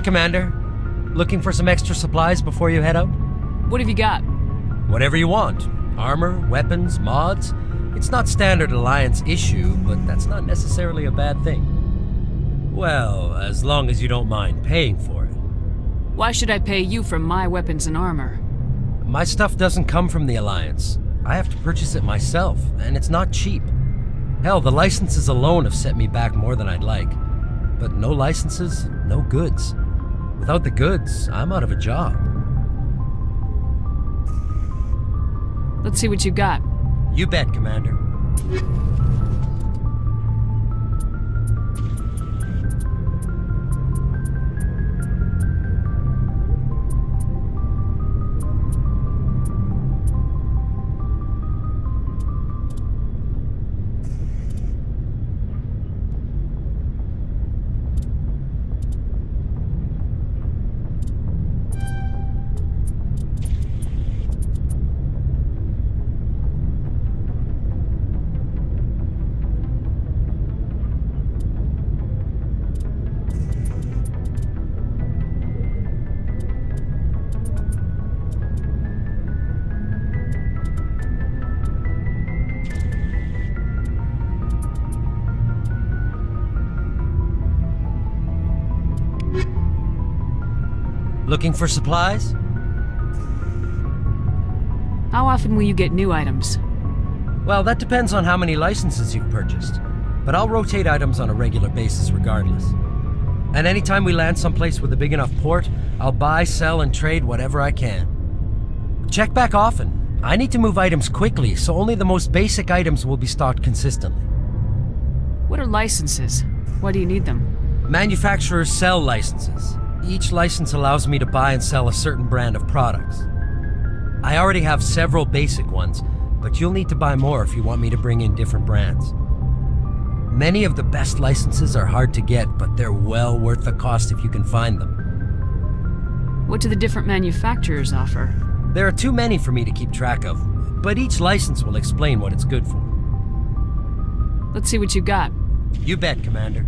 Hey, Commander. Looking for some extra supplies before you head out? What have you got? Whatever you want. Armor, weapons, mods. It's not standard Alliance issue, but that's not necessarily a bad thing. Well, as long as you don't mind paying for it. Why should I pay you for my weapons and armor? My stuff doesn't come from the Alliance. I have to purchase it myself, and it's not cheap. Hell, the licenses alone have set me back more than I'd like. But no licenses, no goods. Without the goods, I'm out of a job. Let's see what you got. You bet, Commander. Looking for supplies? How often will you get new items? Well, that depends on how many licenses you've purchased. But I'll rotate items on a regular basis regardless. And anytime we land someplace with a big enough port, I'll buy, sell, and trade whatever I can. Check back often. I need to move items quickly, so only the most basic items will be stocked consistently. What are licenses? Why do you need them? Manufacturers sell licenses. Each license allows me to buy and sell a certain brand of products. I already have several basic ones, but you'll need to buy more if you want me to bring in different brands. Many of the best licenses are hard to get, but they're well worth the cost if you can find them. What do the different manufacturers offer? There are too many for me to keep track of, but each license will explain what it's good for. Let's see what you got. You bet, Commander.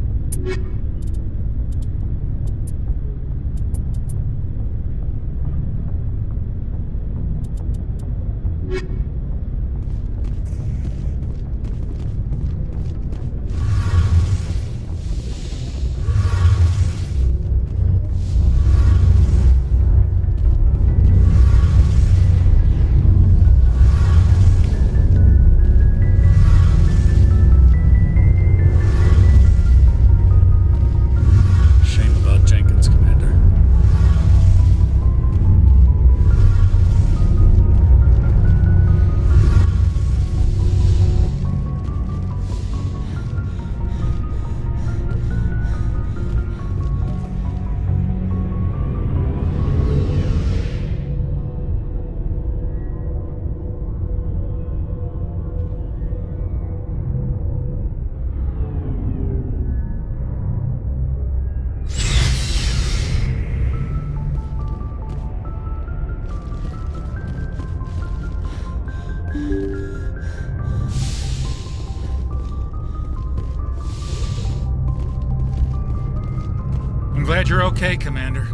you're okay, Commander.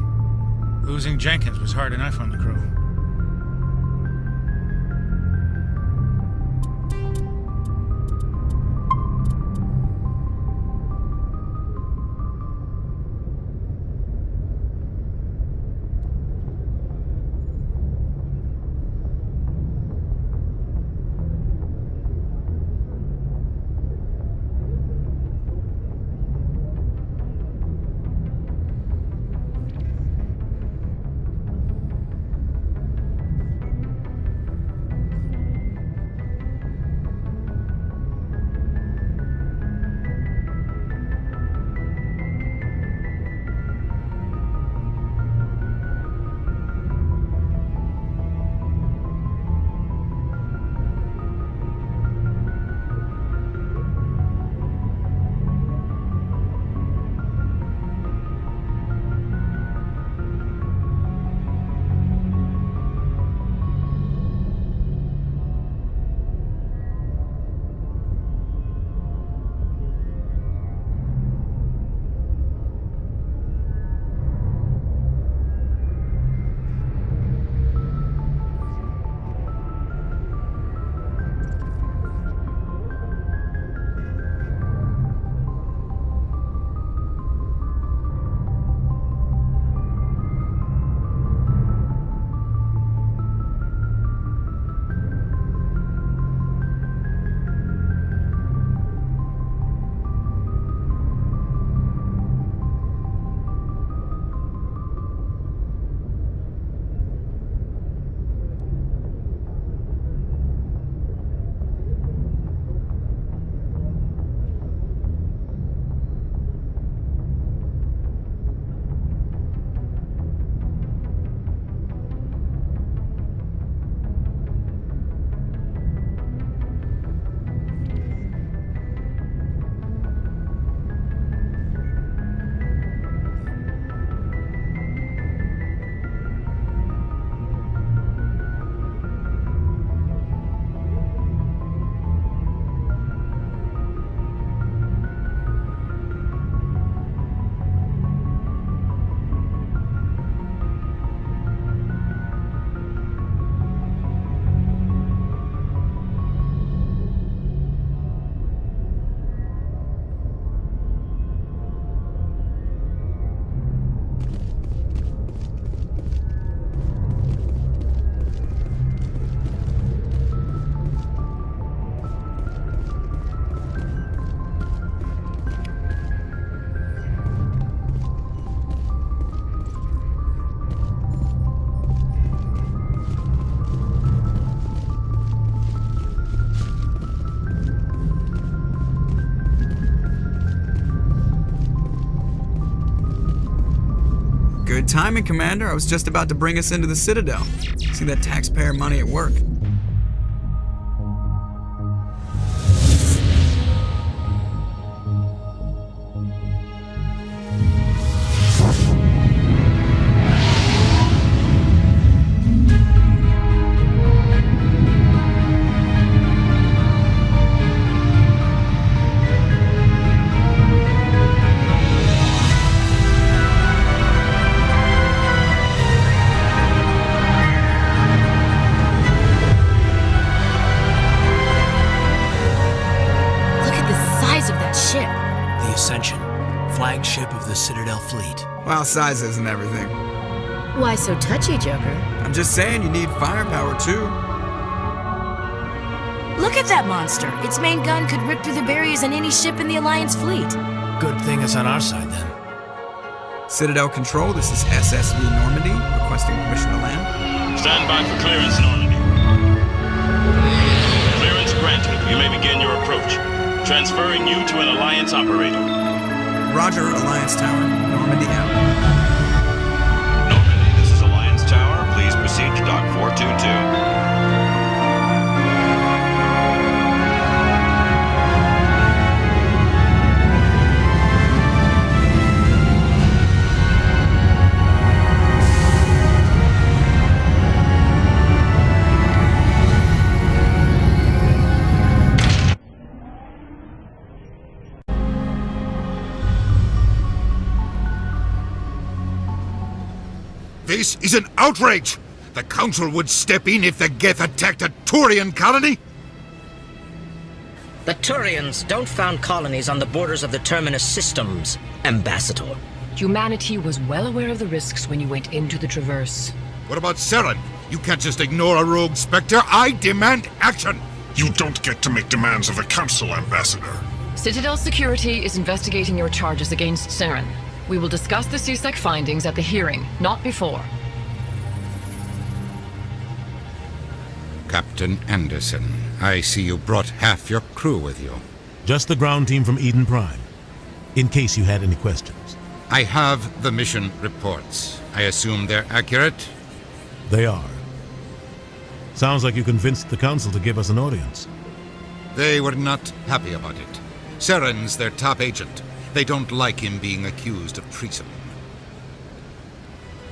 Losing Jenkins was hard enough on the crew. Good timing, Commander. I was just about to bring us into the Citadel. See that taxpayer money at work. Flagship of the Citadel fleet. Well, size isn't everything. Why so touchy, Joker? I'm just saying you need firepower too. Look at that monster. Its main gun could rip through the barriers in any ship in the Alliance fleet. Good thing it's on our side then. Citadel Control, this is SSV Normandy, requesting permission to land. Stand by for clearance, Normandy. Clearance granted. You may begin your approach. Transferring you to an Alliance operator. Roger, Alliance Tower. Normandy out. Normandy, this is Alliance Tower. Please proceed to Dock 422. This is an outrage! The Council would step in if the Geth attacked a Turian colony? The Turians don't found colonies on the borders of the Terminus systems, Ambassador. Humanity was well aware of the risks when you went into the Traverse. What about Saren? You can't just ignore a rogue Spectre. I demand action! You don't get to make demands of the Council, Ambassador. Citadel Security is investigating your charges against Saren. We will discuss the CSEC findings at the hearing, not before. Captain Anderson, I see you brought half your crew with you. Just the ground team from Eden Prime, in case you had any questions. I have the mission reports. I assume they're accurate? They are. Sounds like you convinced the Council to give us an audience. They were not happy about it. Saren's their top agent. They don't like him being accused of treason.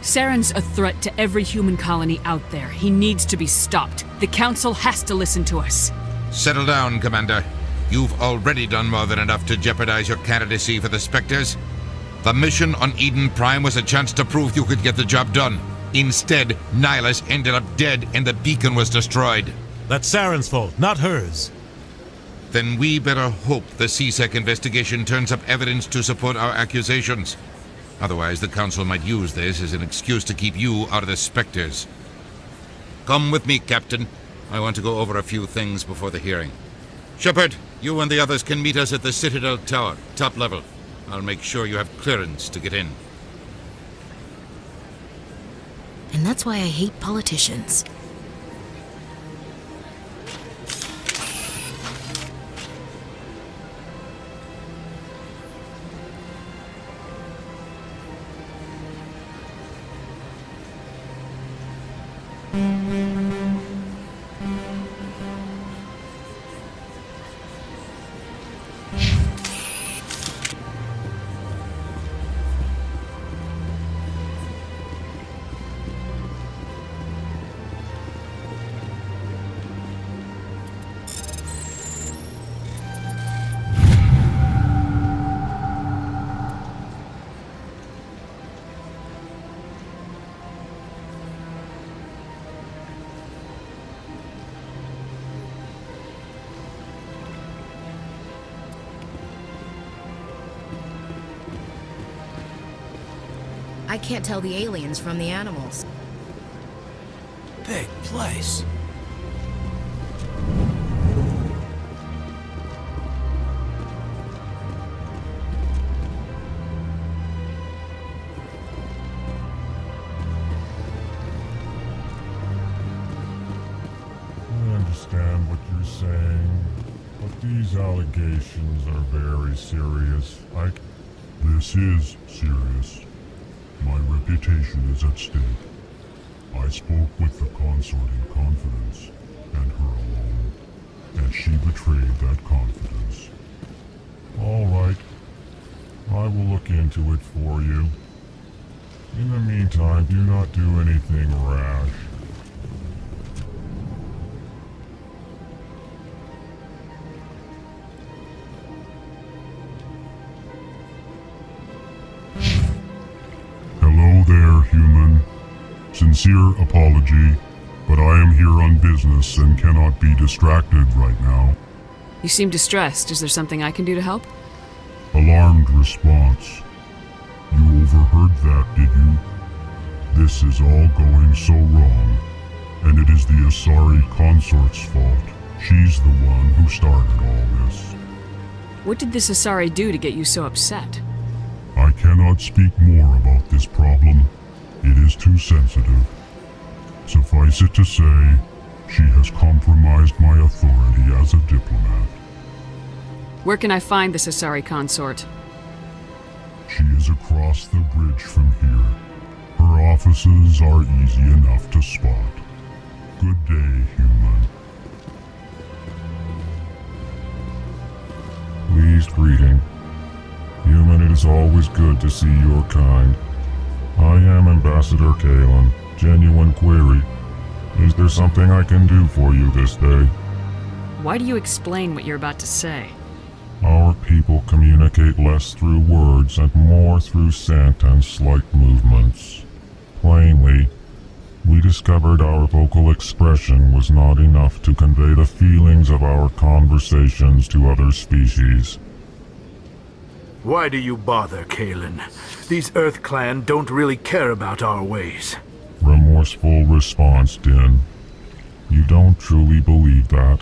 Saren's a threat to every human colony out there. He needs to be stopped. The Council has to listen to us. Settle down, Commander. You've already done more than enough to jeopardize your candidacy for the Spectres. The mission on Eden Prime was a chance to prove you could get the job done. Instead, Nihilus ended up dead and the beacon was destroyed. That's Saren's fault, not hers. Then we better hope the CSEC investigation turns up evidence to support our accusations. Otherwise, the Council might use this as an excuse to keep you out of the Spectres. Come with me, Captain. I want to go over a few things before the hearing. Shepard, you and the others can meet us at the Citadel Tower, top level. I'll make sure you have clearance to get in. And that's why I hate politicians. I can't tell the aliens from the animals. Big place. I understand what you're saying, but these allegations are very serious. This is serious. My reputation is at stake. I spoke with the consort in confidence, and her alone, and she betrayed that confidence. All right. I will look into it for you. In the meantime, do not do anything rash. Hello there, human. Sincere apology, but I am here on business and cannot be distracted right now. You seem distressed. Is there something I can do to help? Alarmed response. You overheard that, did you? This is all going so wrong, and it is the Asari consort's fault. She's the one who started all this. What did this Asari do to get you so upset? I cannot speak more about this problem. It is too sensitive. Suffice it to say, she has compromised my authority as a diplomat. Where can I find this Asari consort? She is across the bridge from here. Her offices are easy enough to spot. Good day, human. Pleased greeting. Human, it is always good to see your kind. I am Ambassador Kalen. Genuine query. Is there something I can do for you this day? Why do you explain what you're about to say? Our people communicate less through words and more through scent and slight movements. plainly, we discovered our vocal expression was not enough to convey the feelings of our conversations to other species. Why do you bother, Kalen? These Earth Clan don't really care about our ways. Remorseful response, Din. You don't truly believe that,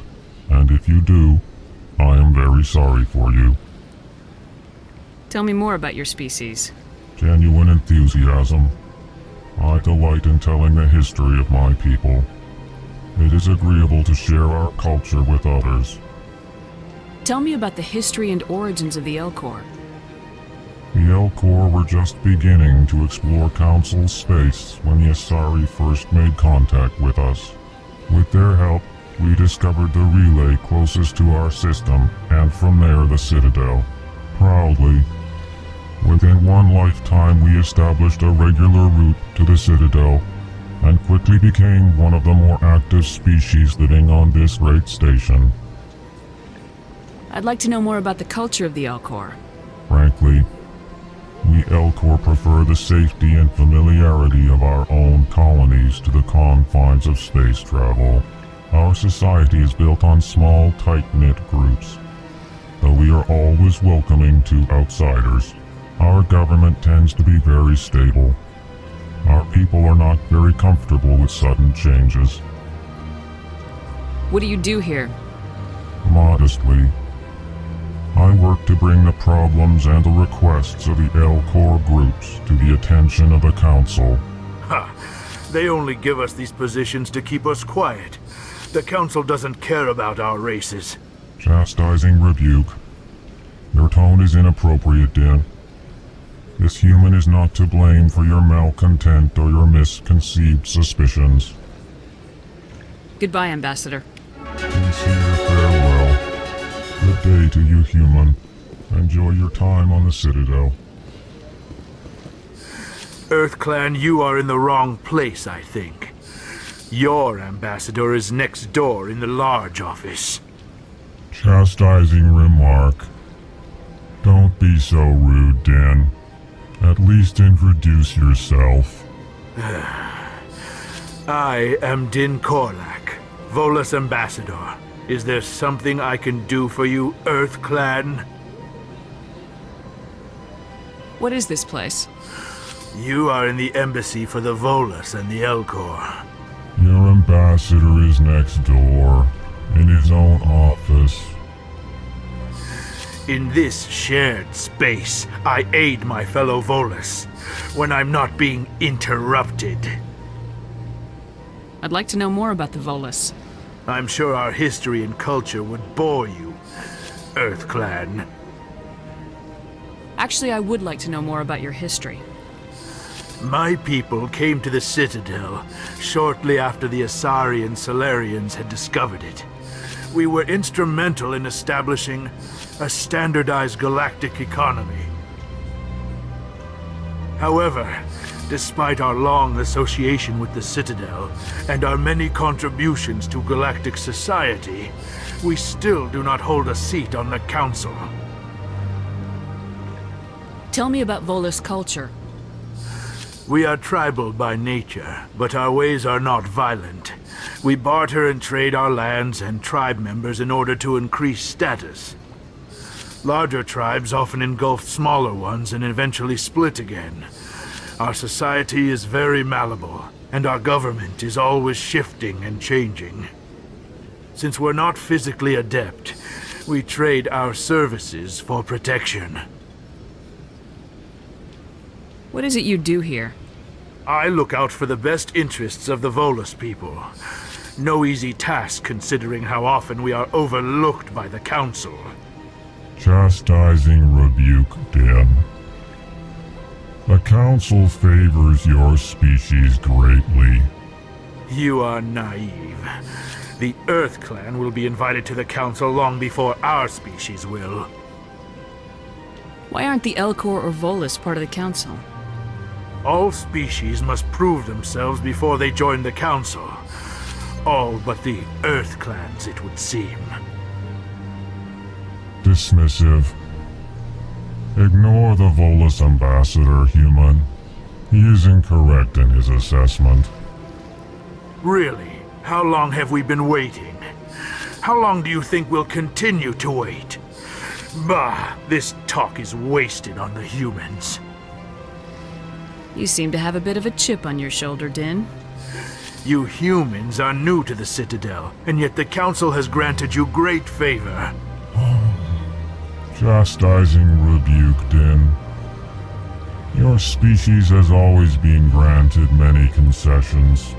and if you do, I am very sorry for you. Tell me more about your species. Genuine enthusiasm. I delight in telling the history of my people. It is agreeable to share our culture with others. Tell me about the history and origins of the Elcor. The Elcor were just beginning to explore Council space when the Asari first made contact with us. With their help, we discovered the relay closest to our system, and from there the Citadel. Proudly, within one lifetime we established a regular route to the Citadel, and quickly became one of the more active species living on this great station. I'd like to know more about the culture of the Elcor. Frankly, we Elcor prefer the safety and familiarity of our own colonies to the confines of space travel. Our society is built on small, tight-knit groups. Though we are always welcoming to outsiders, our government tends to be very stable. Our people are not very comfortable with sudden changes. What do you do here? Modestly, I work to bring the problems and the requests of the Elcor groups to the attention of the Council. Ha! They only give us these positions to keep us quiet. The Council doesn't care about our races. Chastising rebuke. Your tone is inappropriate, Din. This human is not to blame for your malcontent or your misconceived suspicions. Goodbye, Ambassador. Sincere farewell. Good day to you, human. Enjoy your time on the Citadel. Earth Clan, you are in the wrong place, I think. Your ambassador is next door in the large office. Chastising remark. Don't be so rude, Din. At least introduce yourself. I am Din Korlak, Volus ambassador. Is there something I can do for you, Earth Clan? What is this place? You are in the embassy for the Volus and the Elcor. Your ambassador is next door, in his own office. In this shared space, I aid my fellow Volus when I'm not being interrupted. I'd like to know more about the Volus. I'm sure our history and culture would bore you, Earth Clan. Actually, I would like to know more about your history. My people came to the Citadel shortly after the Asari and Salarians had discovered it. We were instrumental in establishing a standardized galactic economy. However, despite our long association with the Citadel and our many contributions to galactic society, we still do not hold a seat on the Council. Tell me about Volus culture. We are tribal by nature, but our ways are not violent. We barter and trade our lands and tribe members in order to increase status. Larger tribes often engulf smaller ones and eventually split again. Our society is very malleable, and our government is always shifting and changing. Since we're not physically adept, we trade our services for protection. What is it you do here? I look out for the best interests of the Volus people. No easy task considering how often we are overlooked by the Council. Chastising rebuke, Din. The Council favors your species greatly. You are naive. The Earth Clan will be invited to the Council long before our species will. Why aren't the Elcor or Volus part of the Council? All species must prove themselves before they join the Council. All but the Earth Clans, it would seem. Dismissive. Ignore the Volus ambassador, human. He is incorrect in his assessment. Really? How long have we been waiting? How long do you think we'll continue to wait? Bah, this talk is wasted on the humans. You seem to have a bit of a chip on your shoulder, Din. You humans are new to the Citadel, and yet the Council has granted you great favor. Chastising rebuke, Din. Your species has always been granted many concessions.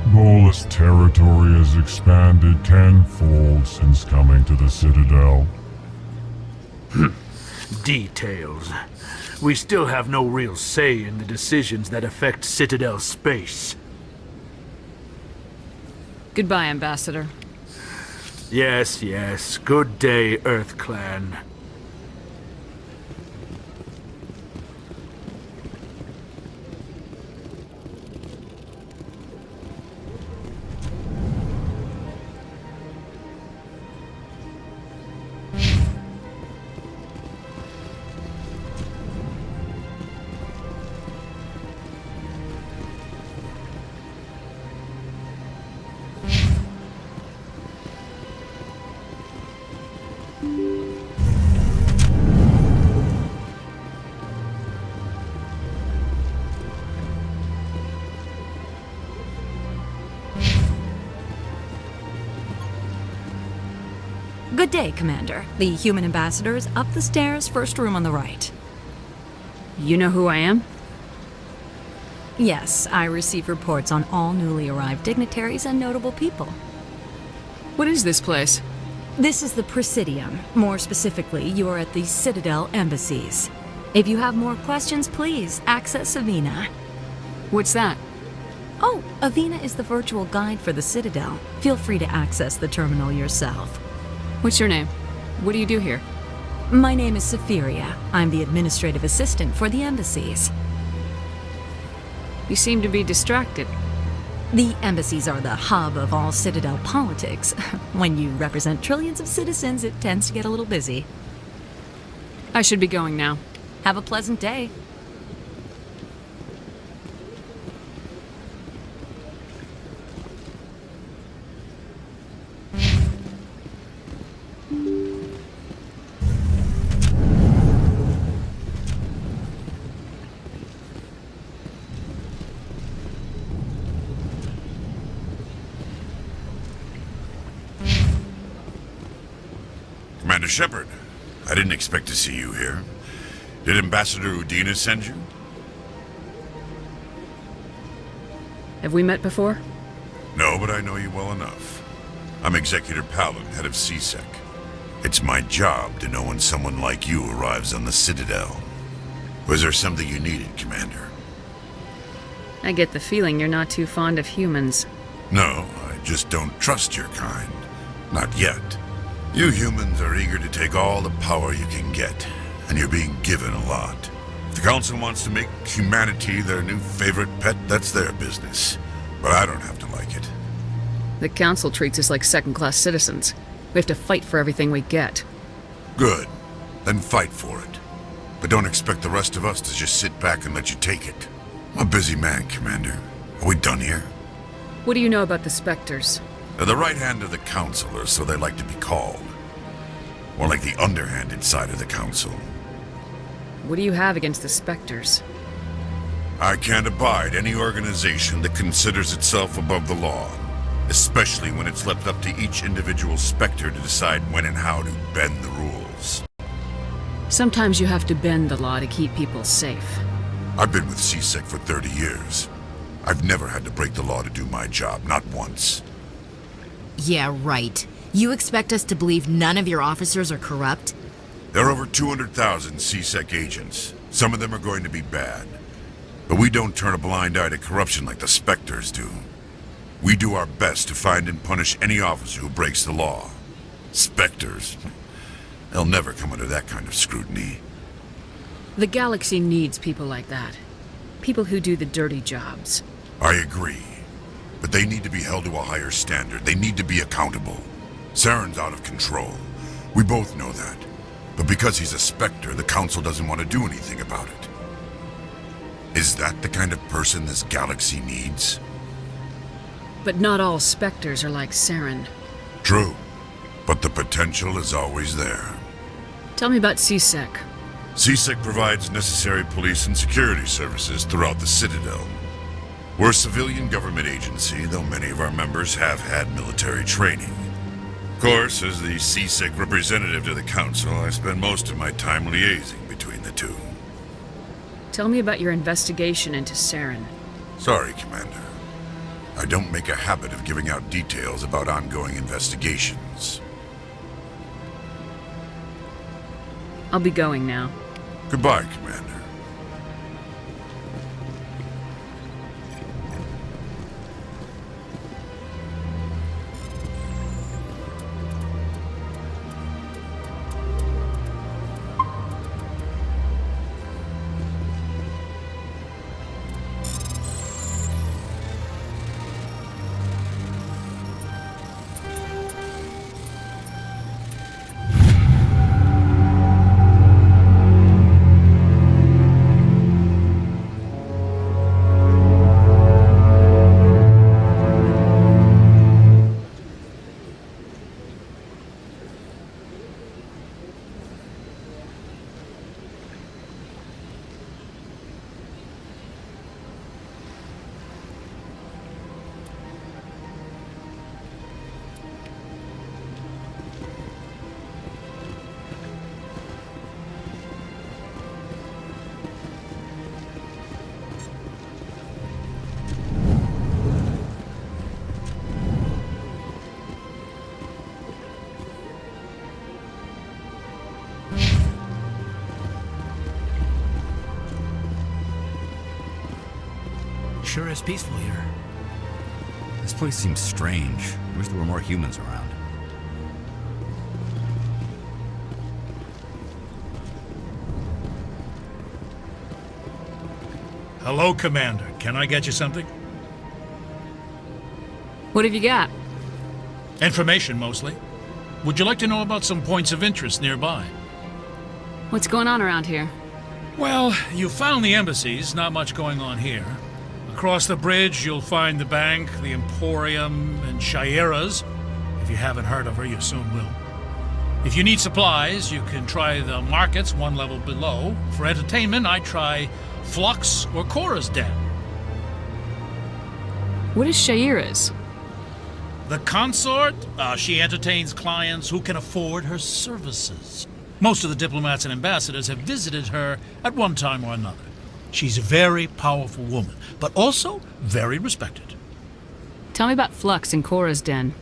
Bolus territory has expanded tenfold since coming to the Citadel. Details. We still have no real say in the decisions that affect Citadel space. Goodbye, Ambassador. Yes, yes. Good day, Earth Clan. Good day, Commander. The human ambassador is up the stairs, first room on the right. You know who I am? Yes, I receive reports on all newly arrived dignitaries and notable people. What is this place? This is the Presidium. More specifically, you are at the Citadel embassies. If you have more questions, please access Avina. What's that? Oh, Avina is the virtual guide for the Citadel. Feel free to access the terminal yourself. What's your name? What do you do here? My name is Safiria. I'm the administrative assistant for the embassies. You seem to be distracted. The embassies are the hub of all Citadel politics. When you represent trillions of citizens, it tends to get a little busy. I should be going now. Have a pleasant day. Commander Shepard, I didn't expect to see you here. Did Ambassador Udina send you? Have we met before? No, but I know you well enough. I'm Executor Palin, head of CSEC. It's my job to know when someone like you arrives on the Citadel. Was there something you needed, Commander? I get the feeling you're not too fond of humans. No, I just don't trust your kind. Not yet. You humans are eager to take all the power you can get, and you're being given a lot. If the Council wants to make humanity their new favorite pet, that's their business. But I don't have to like it. The Council treats us like second-class citizens. We have to fight for everything we get. Good. Then fight for it. But don't expect the rest of us to just sit back and let you take it. I'm a busy man, Commander. Are we done here? What do you know about the Spectres? They're the right hand of the Council, or so they like to be called. More like the underhanded side of the Council. What do you have against the Spectres? I can't abide any organization that considers itself above the law, especially when it's left up to each individual Spectre to decide when and how to bend the rules. Sometimes you have to bend the law to keep people safe. I've been with CSEC for 30 years. I've never had to break the law to do my job, not once. Yeah, right. You expect us to believe none of your officers are corrupt? There are over 200,000 CSEC agents. Some of them are going to be bad. But we don't turn a blind eye to corruption like the Spectres do. We do our best to find and punish any officer who breaks the law. Spectres? They'll never come under that kind of scrutiny. The galaxy needs people like that. People who do the dirty jobs. I agree. But they need to be held to a higher standard. They need to be accountable. Saren's out of control. We both know that. But because he's a Spectre, the Council doesn't want to do anything about it. Is that the kind of person this galaxy needs? But not all Spectres are like Saren. True, but the potential is always there. Tell me about CSEC. CSEC provides necessary police and security services throughout the Citadel. We're a civilian government agency, though many of our members have had military training. Of course, as the CSEC representative to the Council, I spend most of my time liaising between the two. Tell me about your investigation into Saren. Sorry, Commander. I don't make a habit of giving out details about ongoing investigations. I'll be going now. Goodbye, Commander. Sure is peaceful here. This place seems strange. I wish there were more humans around. Hello, Commander. Can I get you something? What have you got? Information, mostly. Would you like to know about some points of interest nearby? What's going on around here? Well, you found the embassies. Not much going on here. Across the bridge, you'll find the bank, the Emporium, and Shayera's. If you haven't heard of her, you soon will. If you need supplies, you can try the markets one level below. For entertainment, I try Flux or Cora's Den. What is Shayera's? The consort? She entertains clients who can afford her services. Most of the diplomats and ambassadors have visited her at one time or another. She's a very powerful woman, but also very respected. Tell me about Flux and Cora's Den.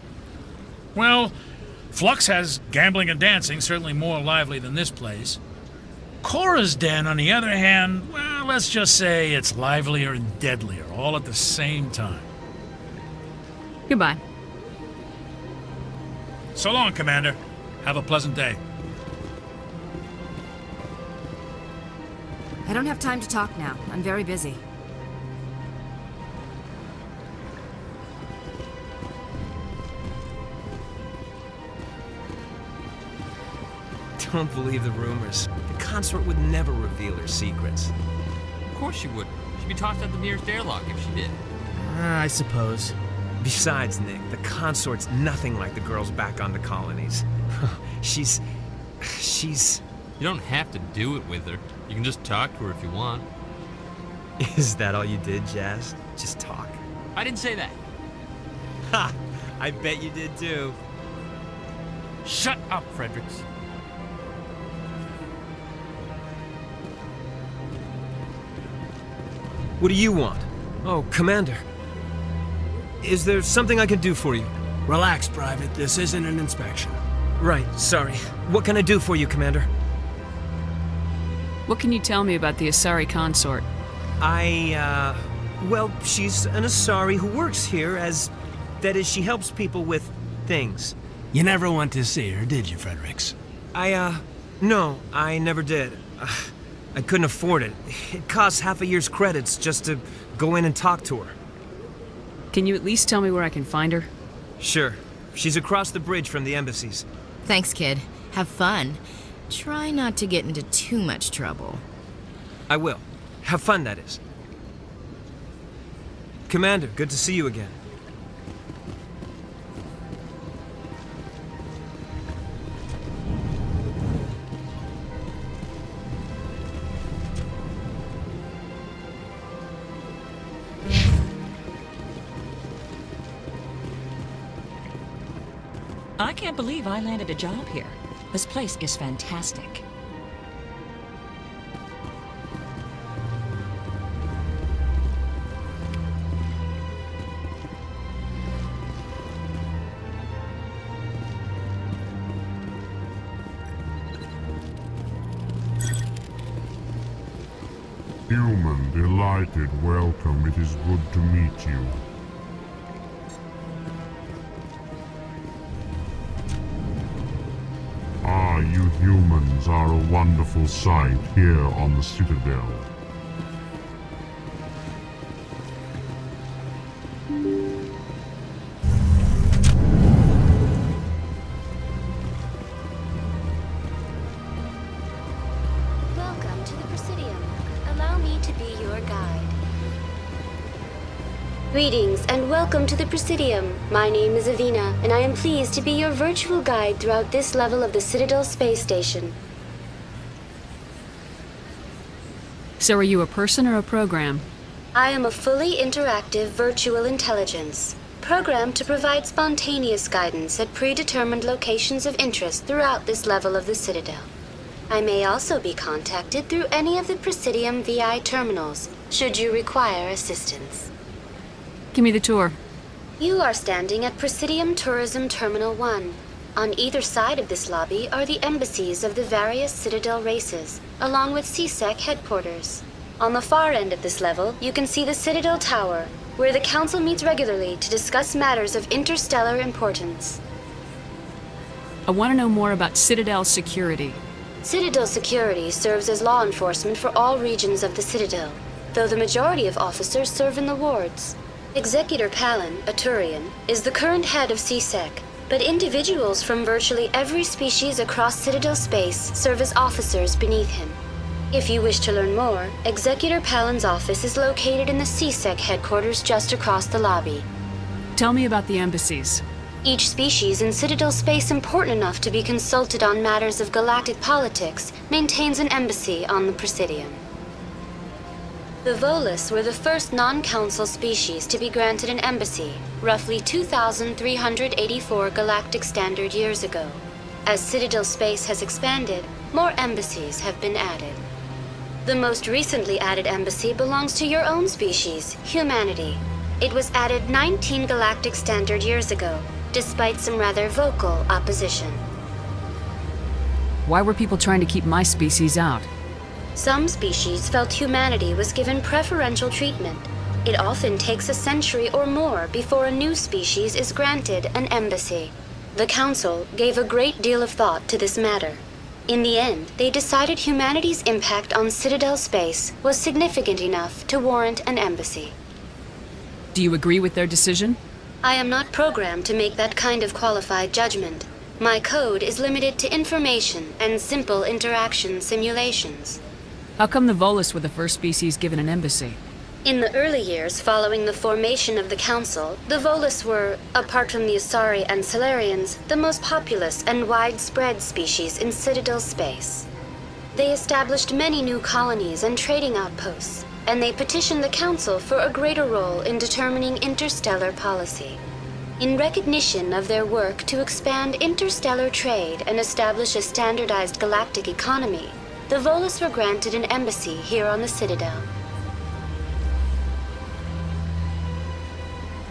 Well, Flux has gambling and dancing, certainly more lively than this place. Cora's Den, on the other hand, well, let's just say it's livelier and deadlier, all at the same time. Goodbye. So long, Commander. Have a pleasant day. I don't have time to talk now. I'm very busy. Don't believe the rumors. The consort would never reveal her secrets. Of course she would. She'd be tossed out the nearest airlock if she did. I suppose. Besides, Nick, the consort's nothing like the girls back on the colonies. She's... You don't have to do it with her. You can just talk to her if you want. Is that all you did, Jazz? Just talk? I didn't say that. Ha! I bet you did too. Shut up, Fredericks. What do you want? Oh, Commander. Is there something I can do for you? Relax, Private. This isn't an inspection. Right, sorry. What can I do for you, Commander? What can you tell me about the Asari consort? Well, she's an Asari who works here as... That is, she helps people with things. You never went to see her, did you, Fredericks? No, I never did. I couldn't afford it. It costs half a year's credits just to go in and talk to her. Can you at least tell me where I can find her? Sure. She's across the bridge from the embassies. Thanks, kid. Have fun. Try not to get into too much trouble. I will. Have fun, that is. Commander, good to see you again. I can't believe I landed a job here. This place is fantastic. Human, delighted, welcome. It is good to meet you. Ah, you humans are a wonderful sight here on the Citadel. Welcome to the Presidium. Allow me to be your guide. Greetings and welcome to the Presidium. My name is Avina, and I am pleased to be your virtual guide throughout this level of the Citadel space station. So are you a person or a program? I am a fully interactive virtual intelligence, programmed to provide spontaneous guidance at predetermined locations of interest throughout this level of the Citadel. I may also be contacted through any of the Presidium VI terminals, should you require assistance. Give me the tour. You are standing at Presidium Tourism Terminal 1. On either side of this lobby are the embassies of the various Citadel races, along with CSEC headquarters. On the far end of this level, you can see the Citadel Tower, where the Council meets regularly to discuss matters of interstellar importance. I want to know more about Citadel security. Citadel security serves as law enforcement for all regions of the Citadel, though the majority of officers serve in the wards. Executor Palin, a Turian, is the current head of CSEC, but individuals from virtually every species across Citadel space serve as officers beneath him. If you wish to learn more, Executor Palin's office is located in the CSEC headquarters just across the lobby. Tell me about the embassies. Each species in Citadel space important enough to be consulted on matters of galactic politics maintains an embassy on the Presidium. The Volus were the first non-council species to be granted an embassy, roughly 2,384 galactic standard years ago. As Citadel space has expanded, more embassies have been added. The most recently added embassy belongs to your own species, humanity. It was added 19 galactic standard years ago, despite some rather vocal opposition. Why were people trying to keep my species out? Some species felt humanity was given preferential treatment. It often takes a century or more before a new species is granted an embassy. The Council gave a great deal of thought to this matter. In the end, they decided humanity's impact on Citadel space was significant enough to warrant an embassy. Do you agree with their decision? I am not programmed to make that kind of qualified judgment. My code is limited to information and simple interaction simulations. How come the Volus were the first species given an embassy? In the early years following the formation of the Council, the Volus were, apart from the Asari and Solarians, the most populous and widespread species in Citadel space. They established many new colonies and trading outposts, and they petitioned the Council for a greater role in determining interstellar policy. In recognition of their work to expand interstellar trade and establish a standardized galactic economy, the Volus were granted an embassy here on the Citadel.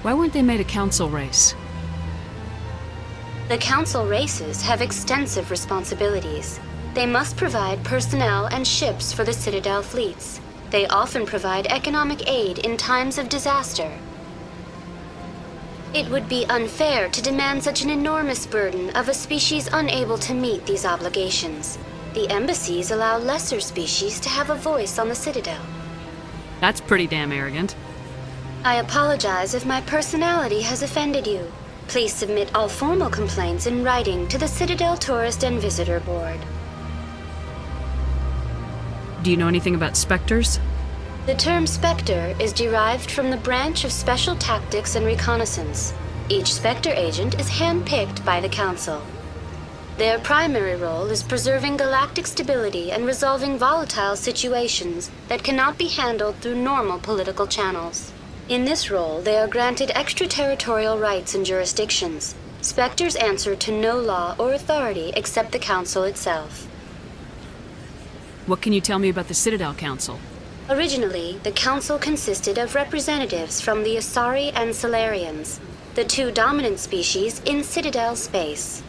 Why weren't they made a council race? The Council races have extensive responsibilities. They must provide personnel and ships for the Citadel fleets. They often provide economic aid in times of disaster. It would be unfair to demand such an enormous burden of a species unable to meet these obligations. The embassies allow lesser species to have a voice on the Citadel. That's pretty damn arrogant. I apologize if my personality has offended you. Please submit all formal complaints in writing to the Citadel Tourist and Visitor Board. Do you know anything about specters? The term Spectre is derived from the branch of Special Tactics and Reconnaissance. Each Spectre agent is handpicked by the Council. Their primary role is preserving galactic stability and resolving volatile situations that cannot be handled through normal political channels. In this role, they are granted extraterritorial rights and jurisdictions. Spectres answer to no law or authority except the Council itself. What can you tell me about the Citadel Council? Originally, the Council consisted of representatives from the Asari and Solarians, the two dominant species in Citadel space.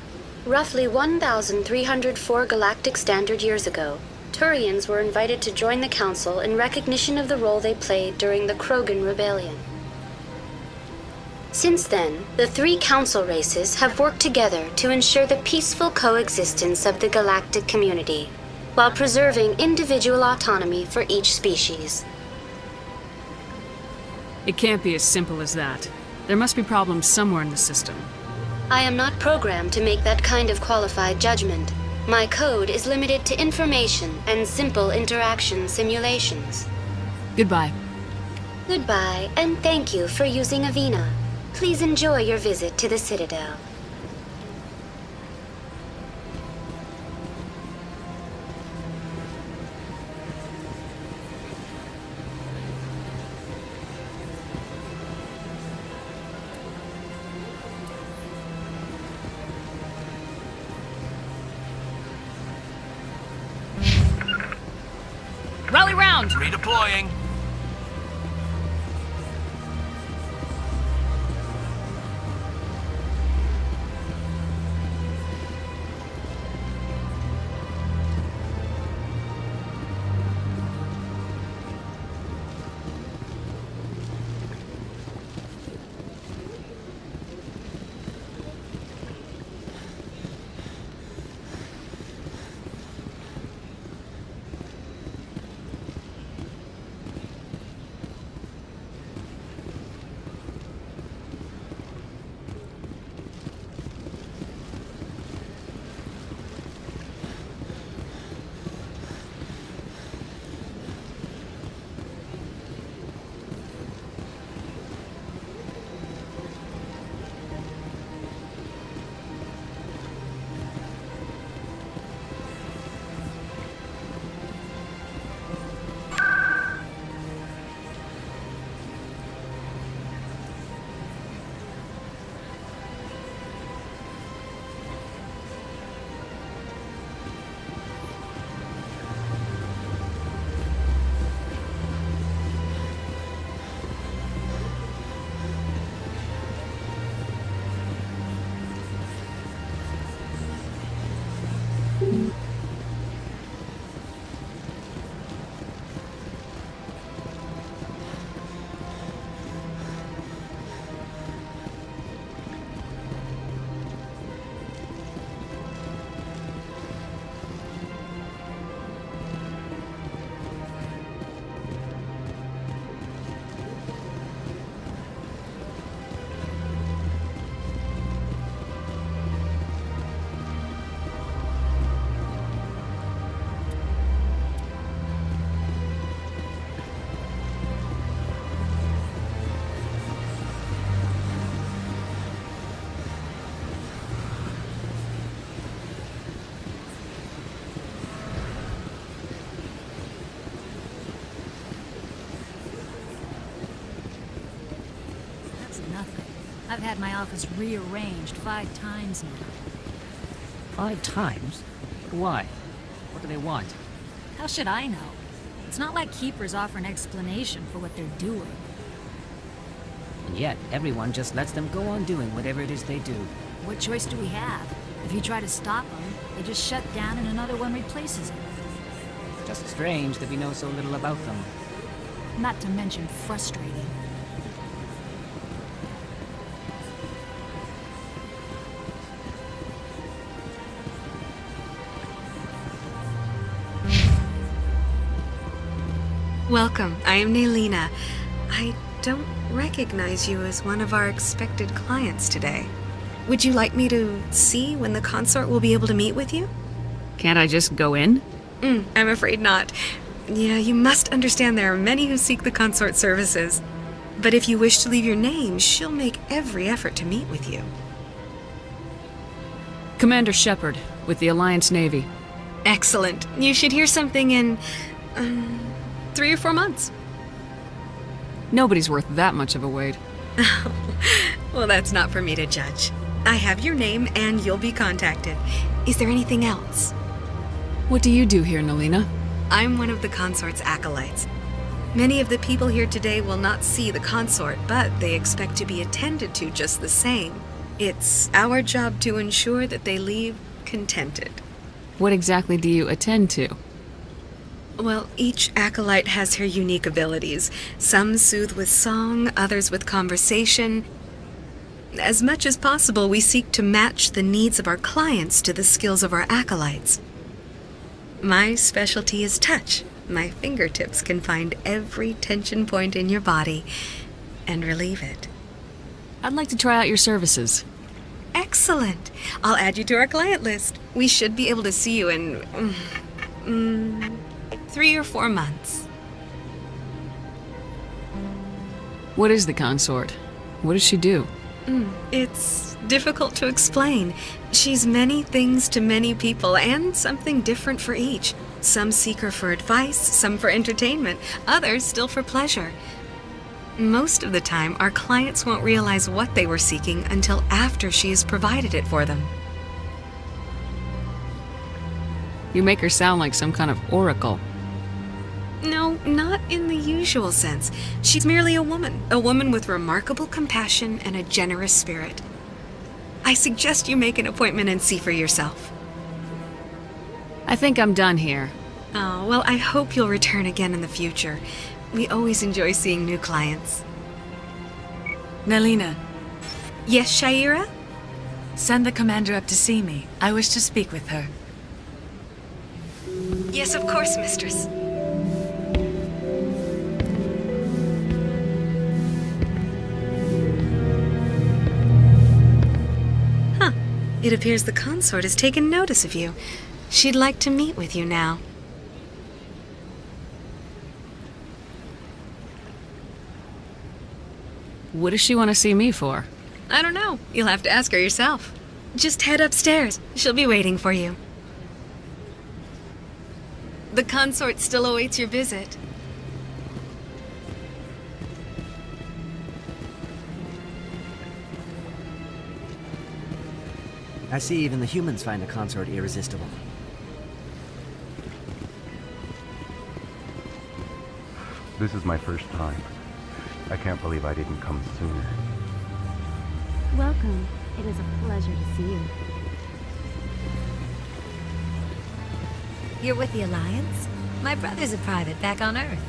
Roughly 1,304 galactic standard years ago, Turians were invited to join the Council in recognition of the role they played during the Krogan Rebellion. Since then, the three Council races have worked together to ensure the peaceful coexistence of the galactic community, while preserving individual autonomy for each species. It can't be as simple as that. There must be problems somewhere in the system. I am not programmed to make that kind of qualified judgment. My code is limited to information and simple interaction simulations. Goodbye. Goodbye, and thank you for using Avina. Please enjoy your visit to the Citadel. Rally round! Redeploying. I've had my office rearranged 5 times now. 5 times? Why? What do they want? How should I know? It's not like Keepers offer an explanation for what they're doing. And yet, everyone just lets them go on doing whatever it is they do. What choice do we have? If you try to stop them, they just shut down and another one replaces it. Just strange that we know so little about them. Not to mention frustrating. Welcome, I am Naylina. I don't recognize you as one of our expected clients today. Would you like me to see when the consort will be able to meet with you? Can't I just go in? I'm afraid not. Yeah, you must understand there are many who seek the consort services. But if you wish to leave your name, she'll make every effort to meet with you. Commander Shepard, with the Alliance Navy. Excellent. You should hear something in 3 or 4 months. Nobody's worth that much of a wait. Well, that's not for me to judge. I have your name and you'll be contacted. Is there anything else? What do you do here, Nelina? I'm one of the consort's acolytes. Many of the people here today will not see the consort, but they expect to be attended to just the same. It's our job to ensure that they leave contented. What exactly do you attend to? Well, each acolyte has her unique abilities. Some soothe with song, others with conversation. As much as possible, we seek to match the needs of our clients to the skills of our acolytes. My specialty is touch. My fingertips can find every tension point in your body and relieve it. I'd like to try out your services. Excellent. I'll add you to our client list. We should be able to see you in 3 or 4 months. What is the consort? What does she do? It's difficult to explain. She's many things to many people, and something different for each. Some seek her for advice, some for entertainment, others still for pleasure. Most of the time, our clients won't realize what they were seeking until after she has provided it for them. You make her sound like some kind of oracle. No, not in the usual sense. She's merely a woman with remarkable compassion and a generous spirit. I suggest you make an appointment and see for yourself. I think I'm done here. Oh, well, I hope you'll return again in the future. We always enjoy seeing new clients. Nelina. Yes, Sha'ira? Send the commander up to see me. I wish to speak with her. Yes, of course, mistress. Huh. It appears the consort has taken notice of you. She'd like to meet with you now. What does she want to see me for? I don't know. You'll have to ask her yourself. Just head upstairs. She'll be waiting for you. The consort still awaits your visit. I see even the humans find the consort irresistible. This is my first time. I can't believe I didn't come sooner. Welcome. It is a pleasure to see you. You're with the Alliance? My brother's a private back on Earth.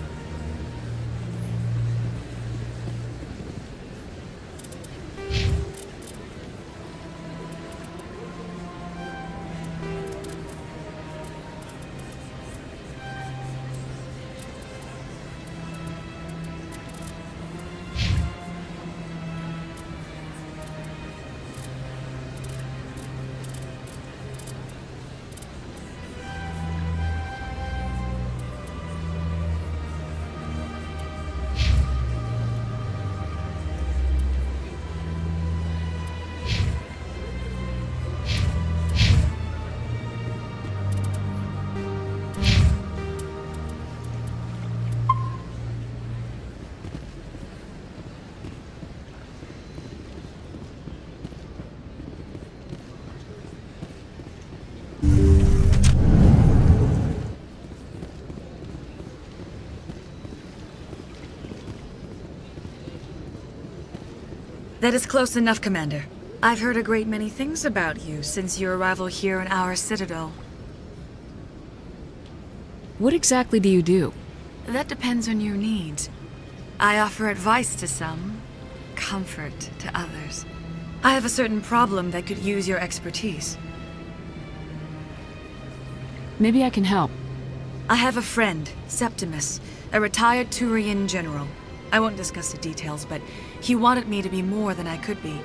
That is close enough, Commander. I've heard a great many things about you since your arrival here in our citadel. What exactly do you do? That depends on your needs. I offer advice to some, comfort to others. I have a certain problem that could use your expertise. Maybe I can help. I have a friend, Septimus, a retired Turian general. I won't discuss the details, but he wanted me to be more than I could be.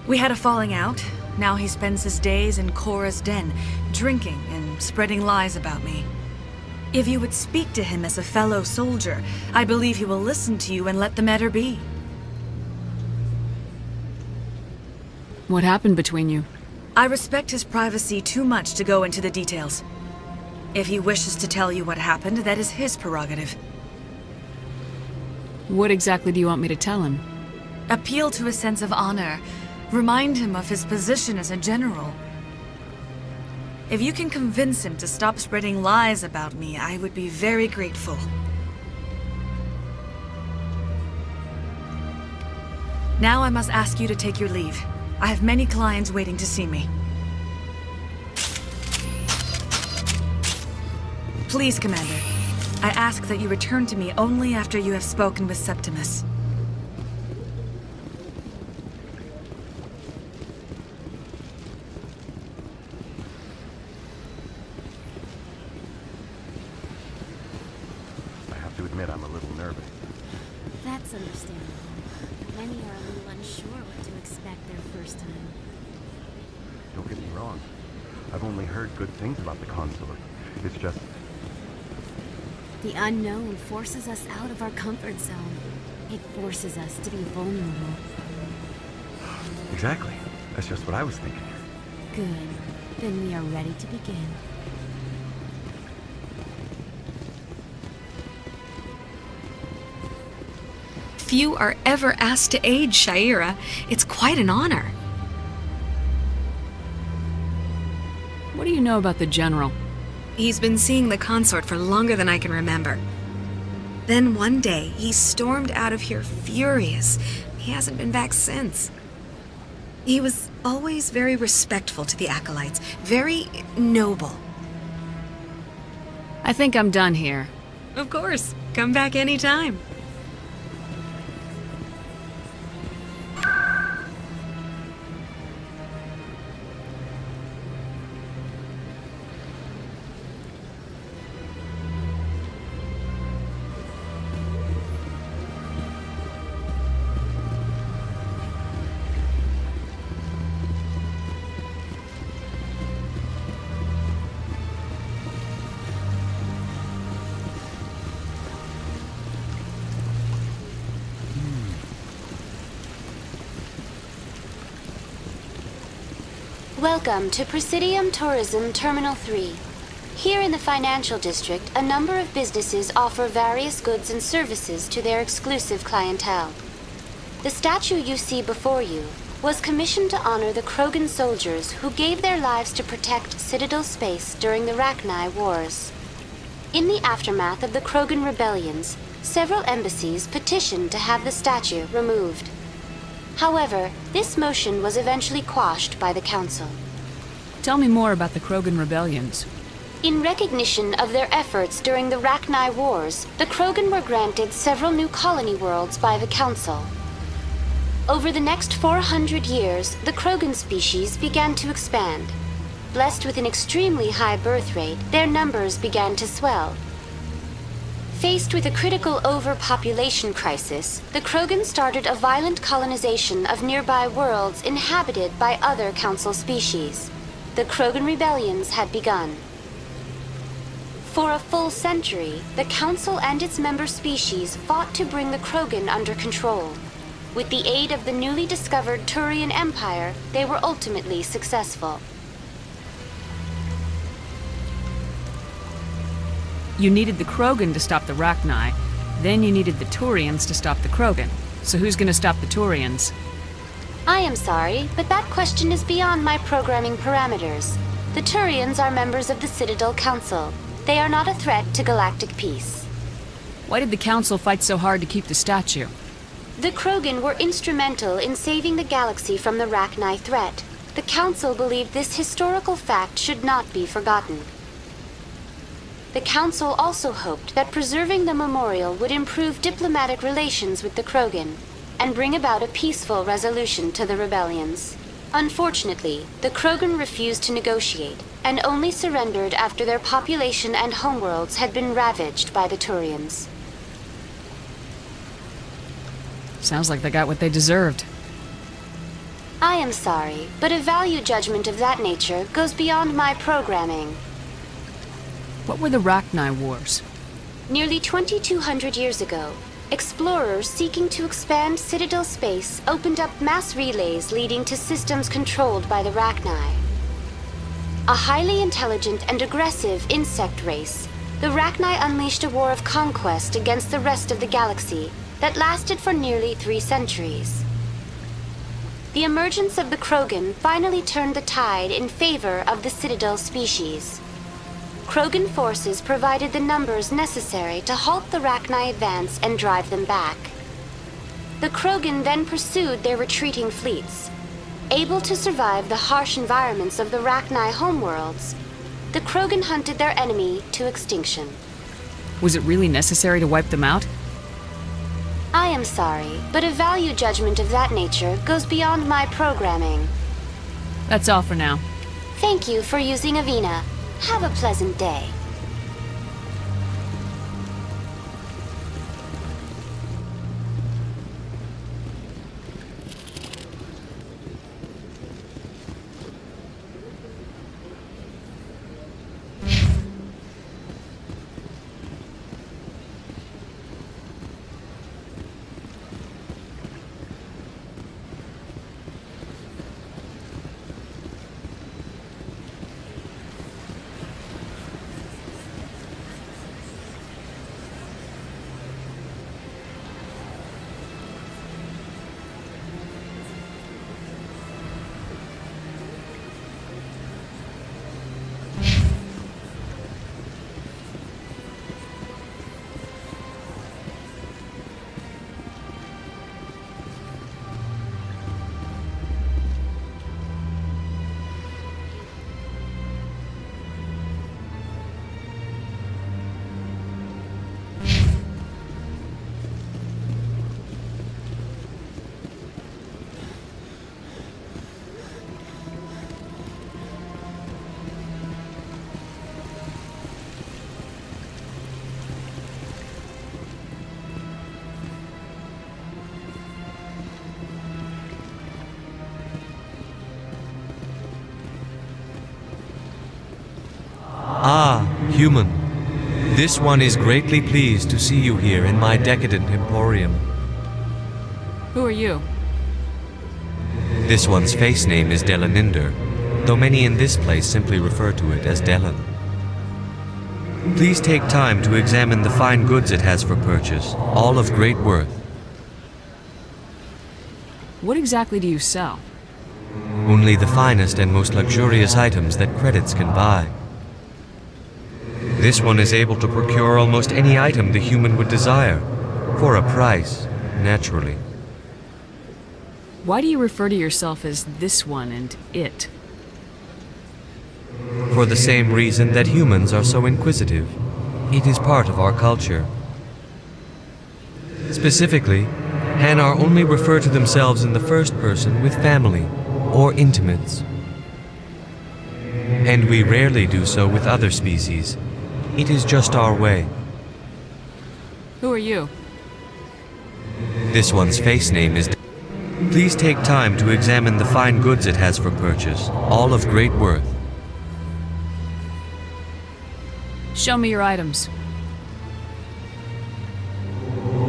We had a falling out. Now he spends his days in Korra's den, drinking and spreading lies about me. If you would speak to him as a fellow soldier, I believe he will listen to you and let the matter be. What happened between you? I respect his privacy too much to go into the details. If he wishes to tell you what happened, that is his prerogative. What exactly do you want me to tell him? Appeal to his sense of honor. Remind him of his position as a general. If you can convince him to stop spreading lies about me, I would be very grateful. Now I must ask you to take your leave. I have many clients waiting to see me. Please, Commander. I ask that you return to me only after you have spoken with Septimus. I have to admit I'm a little nervous. That's understandable. Many are a little unsure what to expect their first time. Don't get me wrong. I've only heard good things about the consort. It's just... The unknown forces us out of our comfort zone. It forces us to be vulnerable. Exactly. That's just what I was thinking. Good. Then we are ready to begin. Few are ever asked to aid Sha'ira. It's quite an honor. What do you know about the General? He's been seeing the consort for longer than I can remember. Then one day, he stormed out of here furious. He hasn't been back since. He was always very respectful to the acolytes, very noble. I think I'm done here. Of course. Come back anytime. Welcome to Presidium Tourism Terminal 3. Here in the financial district, a number of businesses offer various goods and services to their exclusive clientele. The statue you see before you was commissioned to honor the Krogan soldiers who gave their lives to protect Citadel space during the Rachni Wars. In the aftermath of the Krogan rebellions, several embassies petitioned to have the statue removed. However, this motion was eventually quashed by the Council. Tell me more about the Krogan rebellions. In recognition of their efforts during the Rachni Wars, the Krogan were granted several new colony worlds by the Council. Over the next 400 years, the Krogan species began to expand. Blessed with an extremely high birth rate, their numbers began to swell. Faced with a critical overpopulation crisis, the Krogan started a violent colonization of nearby worlds inhabited by other Council species. The Krogan rebellions had begun. For a full century, the Council and its member species fought to bring the Krogan under control. With the aid of the newly discovered Turian Empire, they were ultimately successful. You needed the Krogan to stop the Rachni. Then you needed the Turians to stop the Krogan. So who's gonna stop the Turians? I am sorry, but that question is beyond my programming parameters. The Turians are members of the Citadel Council. They are not a threat to galactic peace. Why did the Council fight so hard to keep the statue? The Krogan were instrumental in saving the galaxy from the Rachni threat. The Council believed this historical fact should not be forgotten. The Council also hoped that preserving the memorial would improve diplomatic relations with the Krogan and bring about a peaceful resolution to the rebellions. Unfortunately, the Krogan refused to negotiate and only surrendered after their population and homeworlds had been ravaged by the Turians. Sounds like they got what they deserved. I am sorry, but a value judgment of that nature goes beyond my programming. What were the Rachni Wars? Nearly 2,200 years ago, explorers seeking to expand Citadel space opened up mass relays leading to systems controlled by the Rachni. A highly intelligent and aggressive insect race, the Rachni unleashed a war of conquest against the rest of the galaxy that lasted for nearly 3 centuries. The emergence of the Krogan finally turned the tide in favor of the Citadel species. Krogan forces provided the numbers necessary to halt the Rachni advance and drive them back. The Krogan then pursued their retreating fleets. Able to survive the harsh environments of the Rachni homeworlds, the Krogan hunted their enemy to extinction. Was it really necessary to wipe them out? I am sorry, but a value judgment of that nature goes beyond my programming. That's all for now. Thank you for using Avina. Have a pleasant day. Ah, human. This one is greatly pleased to see you here in my decadent emporium. Who are you? This one's face name is Delaninder, though many in this place simply refer to it as Delan. Please take time to examine the fine goods it has for purchase, all of great worth. What exactly do you sell? Only the finest and most luxurious items that credits can buy. This one is able to procure almost any item the human would desire, for a price, naturally. Why do you refer to yourself as this one and it? For the same reason that humans are so inquisitive. It is part of our culture. Specifically, Hanar only refer to themselves in the first person with family or intimates. And we rarely do so with other species. It is just our way. Who are you? This one's face name is... Please take time to examine the fine goods it has for purchase, all of great worth. Show me your items.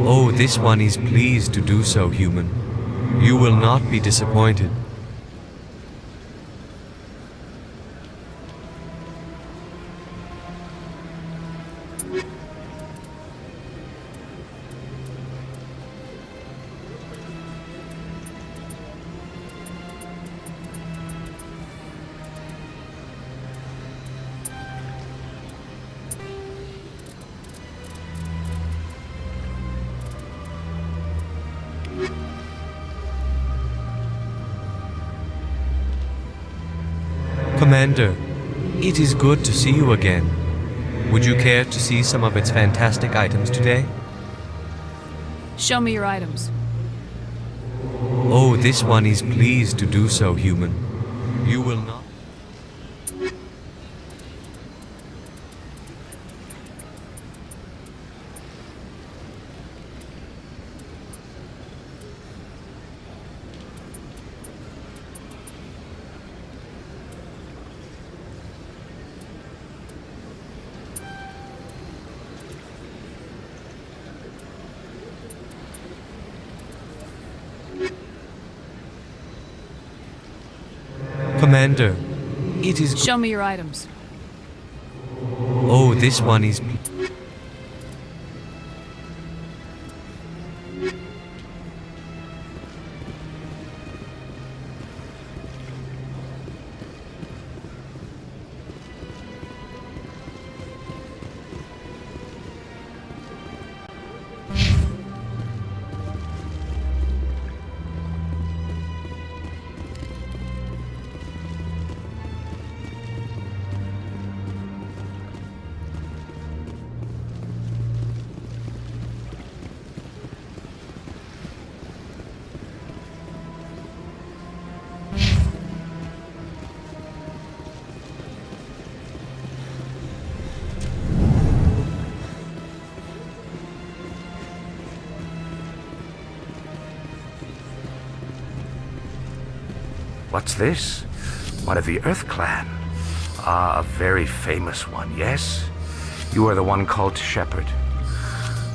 Oh, this one is pleased to do so, human. You will not be disappointed. Commander, it is good to see you again. Would you care to see some of its fantastic items today? Show me your items. Oh, this one is pleased to do so, human. You will not... Commander, it is... Show me your items. Oh, this one is... What's this? One of the Earth Clan. Ah, a very famous one, yes? You are the one called Shepard.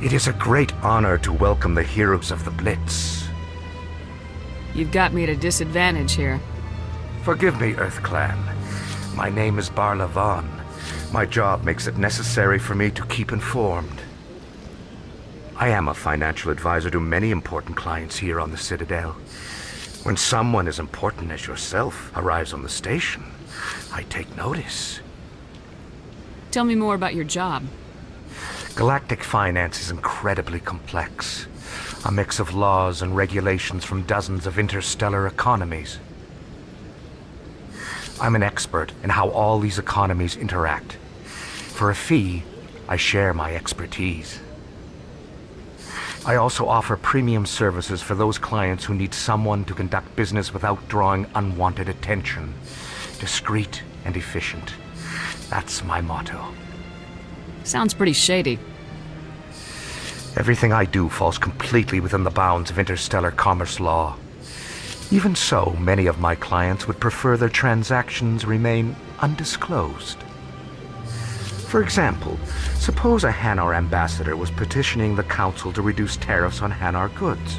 It is a great honor to welcome the heroes of the Blitz. You've got me at a disadvantage here. Forgive me, Earth Clan. My name is Barla Vaughn. My job makes it necessary for me to keep informed. I am a financial advisor to many important clients here on the Citadel. When someone as important as yourself arrives on the station, I take notice. Tell me more about your job. Galactic finance is incredibly complex. A mix of laws and regulations from dozens of interstellar economies. I'm an expert in how all these economies interact. For a fee, I share my expertise. I also offer premium services for those clients who need someone to conduct business without drawing unwanted attention. Discreet and efficient. That's my motto. Sounds pretty shady. Everything I do falls completely within the bounds of interstellar commerce law. Even so, many of my clients would prefer their transactions remain undisclosed. For example, suppose a Hanar ambassador was petitioning the Council to reduce tariffs on Hanar goods.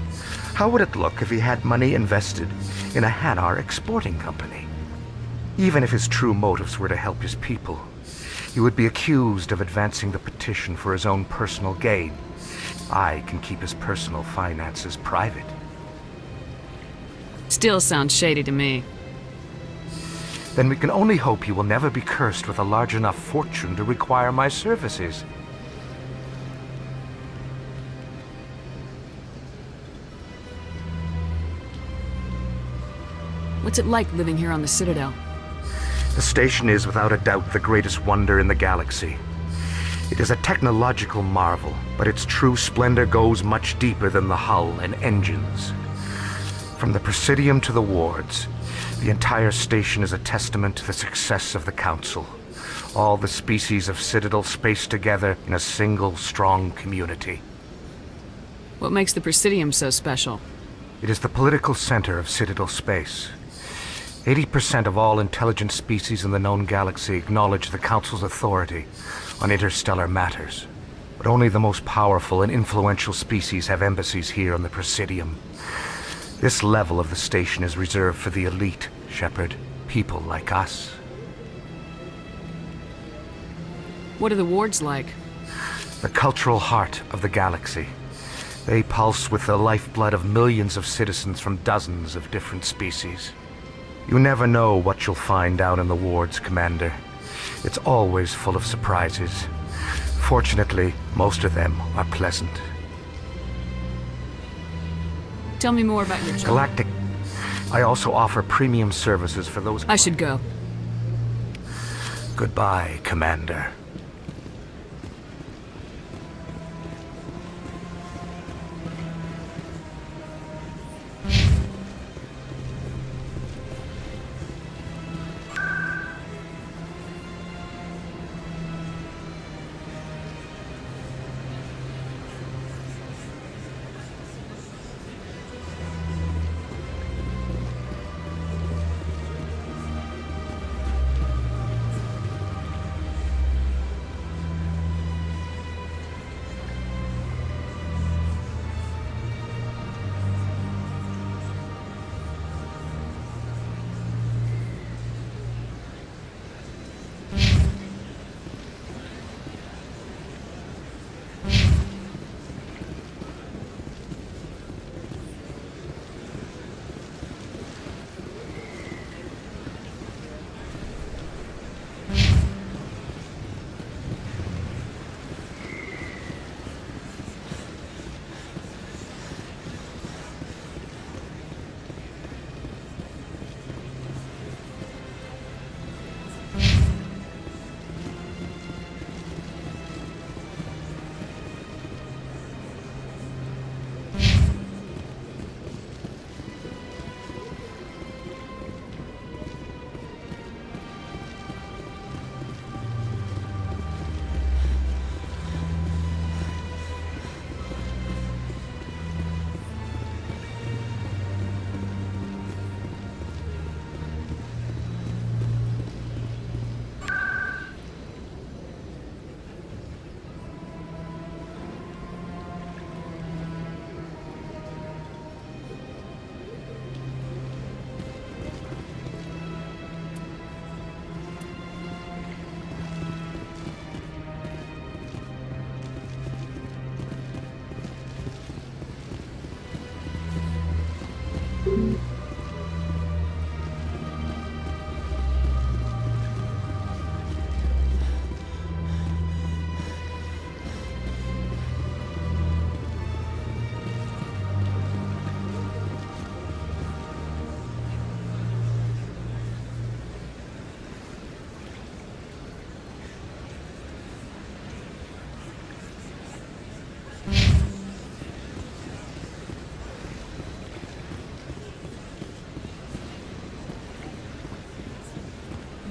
How would it look if he had money invested in a Hanar exporting company? Even if his true motives were to help his people, he would be accused of advancing the petition for his own personal gain. I can keep his personal finances private. Still sounds shady to me. Then we can only hope he will never be cursed with a large enough fortune to require my services. What's it like living here on the Citadel? The station is without a doubt the greatest wonder in the galaxy. It is a technological marvel, but its true splendor goes much deeper than the hull and engines. From the Presidium to the wards, the entire station is a testament to the success of the Council. All the species of Citadel spaced together in a single, strong community. What makes the Presidium so special? It is the political center of Citadel space. 80% of all intelligent species in the known galaxy acknowledge the Council's authority on interstellar matters. But only the most powerful and influential species have embassies here on the Presidium. This level of the station is reserved for the elite, Shepard. People like us. What are the wards like? The cultural heart of the galaxy. They pulse with the lifeblood of millions of citizens from dozens of different species. You never know what you'll find down in the wards, Commander. It's always full of surprises. Fortunately, most of them are pleasant. Tell me more about your job. Galactic. I also offer premium services for those... I should go. Goodbye, Commander.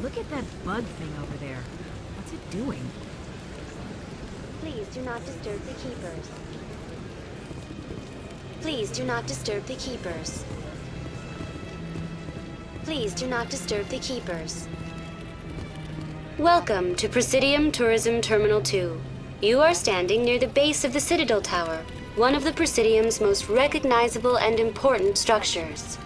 Look at that bug thing over there. What's it doing? Please do not disturb the keepers. Please do not disturb the keepers. Please do not disturb the keepers. Welcome to Presidium Tourism Terminal 2. You are standing near the base of the Citadel Tower, one of the Presidium's most recognizable and important structures.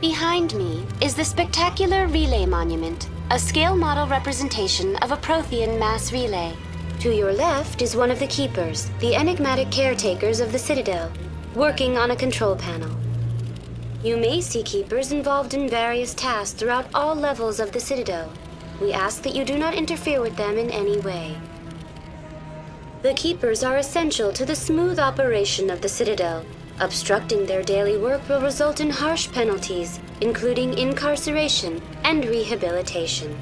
Behind me is the spectacular Relay Monument, a scale model representation of a Prothean mass relay. To your left is one of the Keepers, the enigmatic caretakers of the Citadel, working on a control panel. You may see Keepers involved in various tasks throughout all levels of the Citadel. We ask that you do not interfere with them in any way. The Keepers are essential to the smooth operation of the Citadel. Obstructing their daily work will result in harsh penalties, including incarceration and rehabilitation.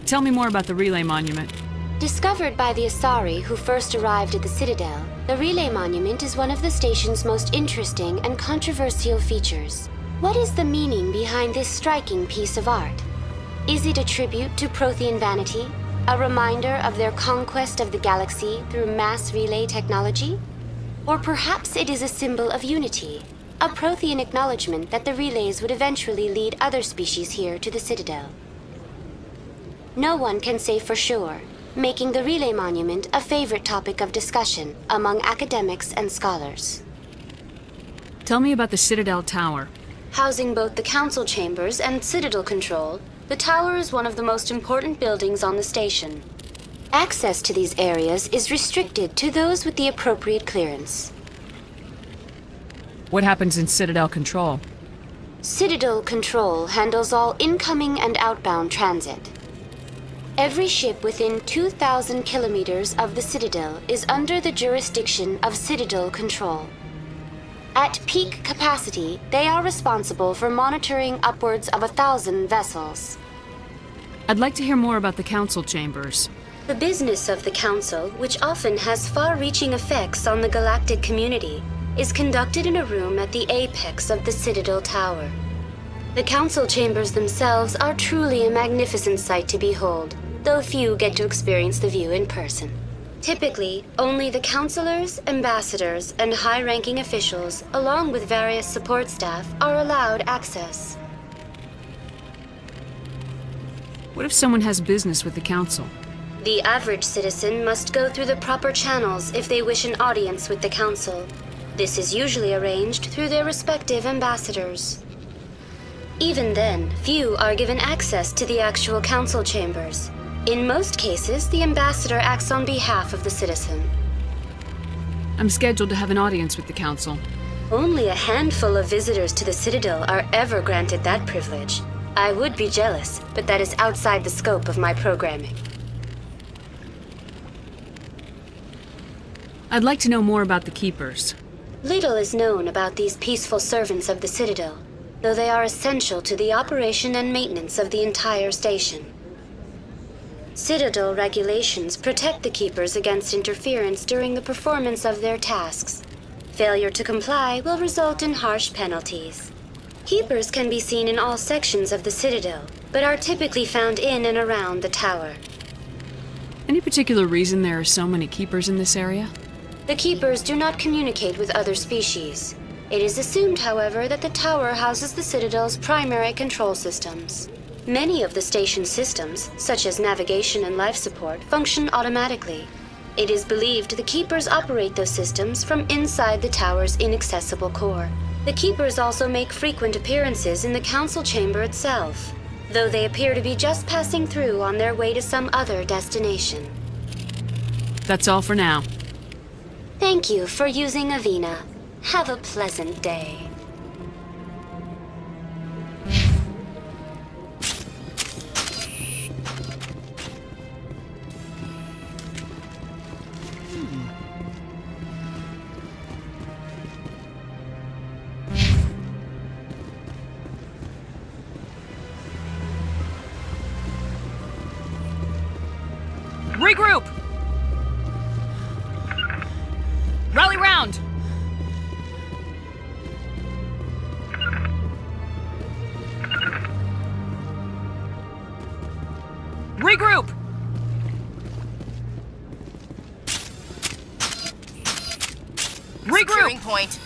Tell me more about the Relay Monument. Discovered by the Asari who first arrived at the Citadel, the Relay Monument is one of the station's most interesting and controversial features. What is the meaning behind this striking piece of art? Is it a tribute to Prothean vanity? A reminder of their conquest of the galaxy through mass relay technology? Or perhaps it is a symbol of unity, a Prothean acknowledgement that the relays would eventually lead other species here to the Citadel. No one can say for sure, making the Relay Monument a favorite topic of discussion among academics and scholars. Tell me about the Citadel Tower. Housing both the council chambers and Citadel control, the tower is one of the most important buildings on the station. Access to these areas is restricted to those with the appropriate clearance. What happens in Citadel Control? Citadel Control handles all incoming and outbound transit. Every ship within 2,000 kilometers of the Citadel is under the jurisdiction of Citadel Control. At peak capacity, they are responsible for monitoring upwards of 1,000 vessels. I'd like to hear more about the council chambers. The business of the Council, which often has far-reaching effects on the galactic community, is conducted in a room at the apex of the Citadel Tower. The Council chambers themselves are truly a magnificent sight to behold, though few get to experience the view in person. Typically, only the councilors, ambassadors, and high-ranking officials, along with various support staff, are allowed access. What if someone has business with the council? The average citizen must go through the proper channels if they wish an audience with the council. This is usually arranged through their respective ambassadors. Even then, few are given access to the actual council chambers. In most cases, the ambassador acts on behalf of the citizen. I'm scheduled to have an audience with the council. Only a handful of visitors to the Citadel are ever granted that privilege. I would be jealous, but that is outside the scope of my programming. I'd like to know more about the Keepers. Little is known about these peaceful servants of the Citadel, though they are essential to the operation and maintenance of the entire station. Citadel regulations protect the Keepers against interference during the performance of their tasks. Failure to comply will result in harsh penalties. Keepers can be seen in all sections of the Citadel, but are typically found in and around the tower. Any particular reason there are so many Keepers in this area? The Keepers do not communicate with other species. It is assumed, however, that the tower houses the Citadel's primary control systems. Many of the station's systems, such as navigation and life support, function automatically. It is believed the Keepers operate those systems from inside the tower's inaccessible core. The Keepers also make frequent appearances in the council chamber itself, though they appear to be just passing through on their way to some other destination. That's all for now. Thank you for using Avina. Have a pleasant day. Regroup! Rally round! Regroup! Securing point.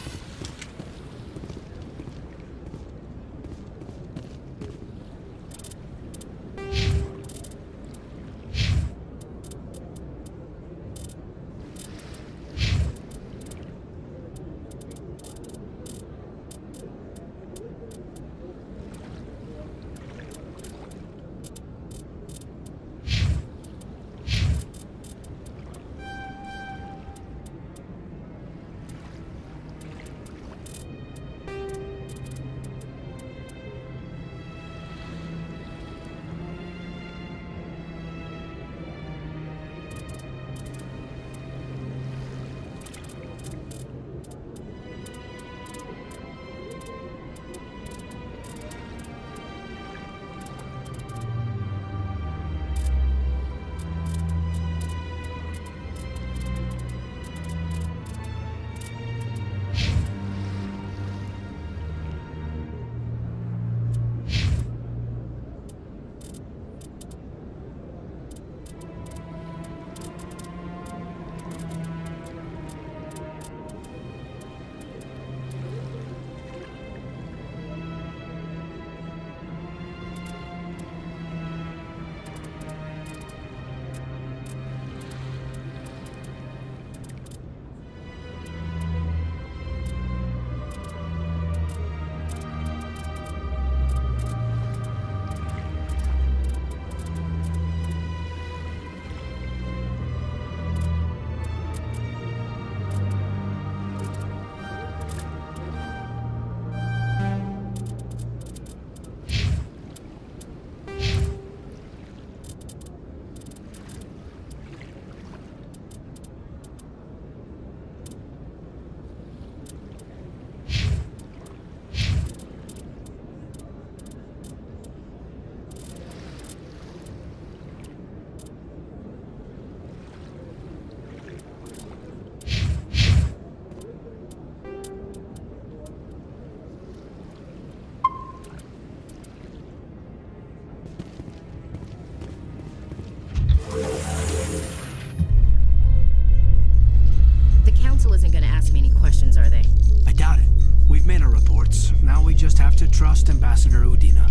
just have to trust Ambassador Udina.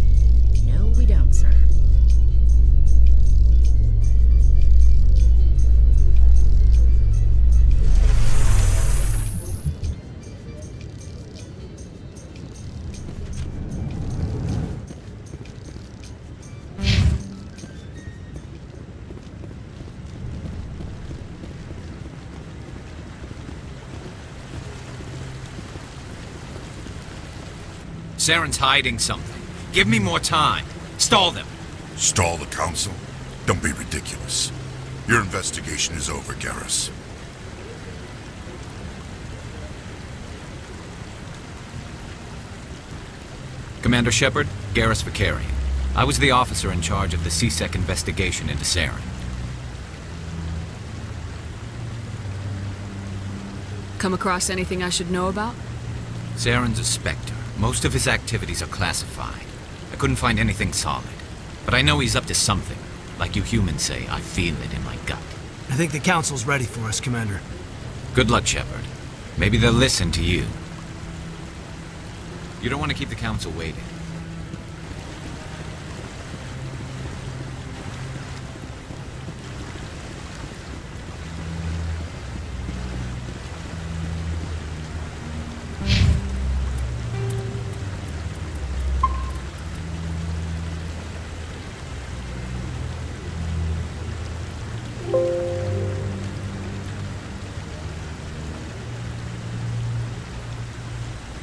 No, we don't, sir. Saren's hiding something. Give me more time. Stall them. Stall the Council? Don't be ridiculous. Your investigation is over, Garrus. Commander Shepard, Garrus Vakarian. I was the officer in charge of the C-Sec investigation into Saren. Come across anything I should know about? Saren's a Spectre. Most of his activities are classified. I couldn't find anything solid. But I know he's up to something. Like you humans say, I feel it in my gut. I think the Council's ready for us, Commander. Good luck, Shepard. Maybe they'll listen to you. You don't want to keep the Council waiting.